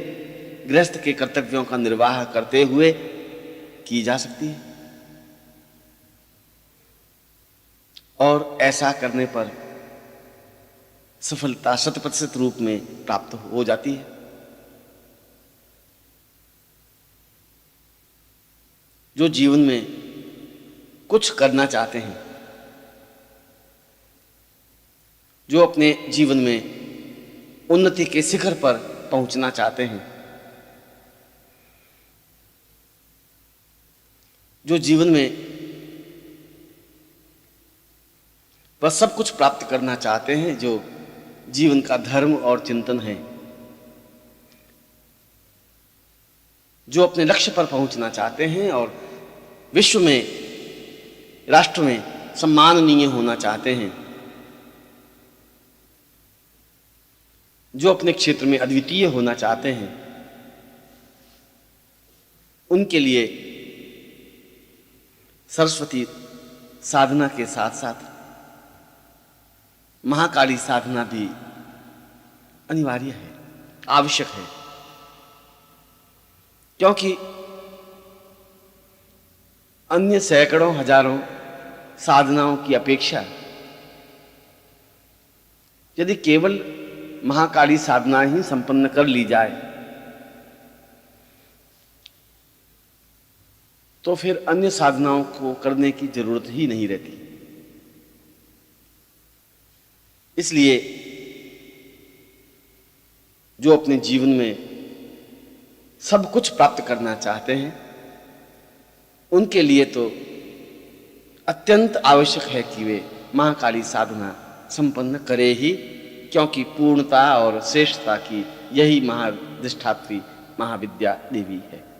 गृहस्थ के कर्तव्यों का निर्वाह करते हुए की जा सकती है। और ऐसा करने पर सफलता 100% रूप में प्राप्त हो जाती है। जो जीवन में कुछ करना चाहते हैं, जो अपने जीवन में उन्नति के शिखर पर पहुंचना चाहते हैं, जो जीवन में वह सब कुछ प्राप्त करना चाहते हैं जो जीवन का धर्म और चिंतन है, जो अपने लक्ष्य पर पहुंचना चाहते हैं और विश्व में, राष्ट्र में सम्माननीय होना चाहते हैं, जो अपने क्षेत्र में अद्वितीय होना चाहते हैं, उनके लिए सरस्वती साधना के साथ साथ महाकाली साधना भी अनिवार्य है, आवश्यक है। क्योंकि अन्य सैकड़ों हजारों साधनाओं की अपेक्षा यदि केवल महाकाली साधना ही संपन्न कर ली जाए तो फिर अन्य साधनाओं को करने की जरूरत ही नहीं रहती। इसलिए जो अपने जीवन में सब कुछ प्राप्त करना चाहते हैं, उनके लिए तो अत्यंत आवश्यक है कि वे महाकाली साधना संपन्न करे ही, क्योंकि पूर्णता और श्रेष्ठता की यही महाधिष्ठात्री महाविद्या देवी है।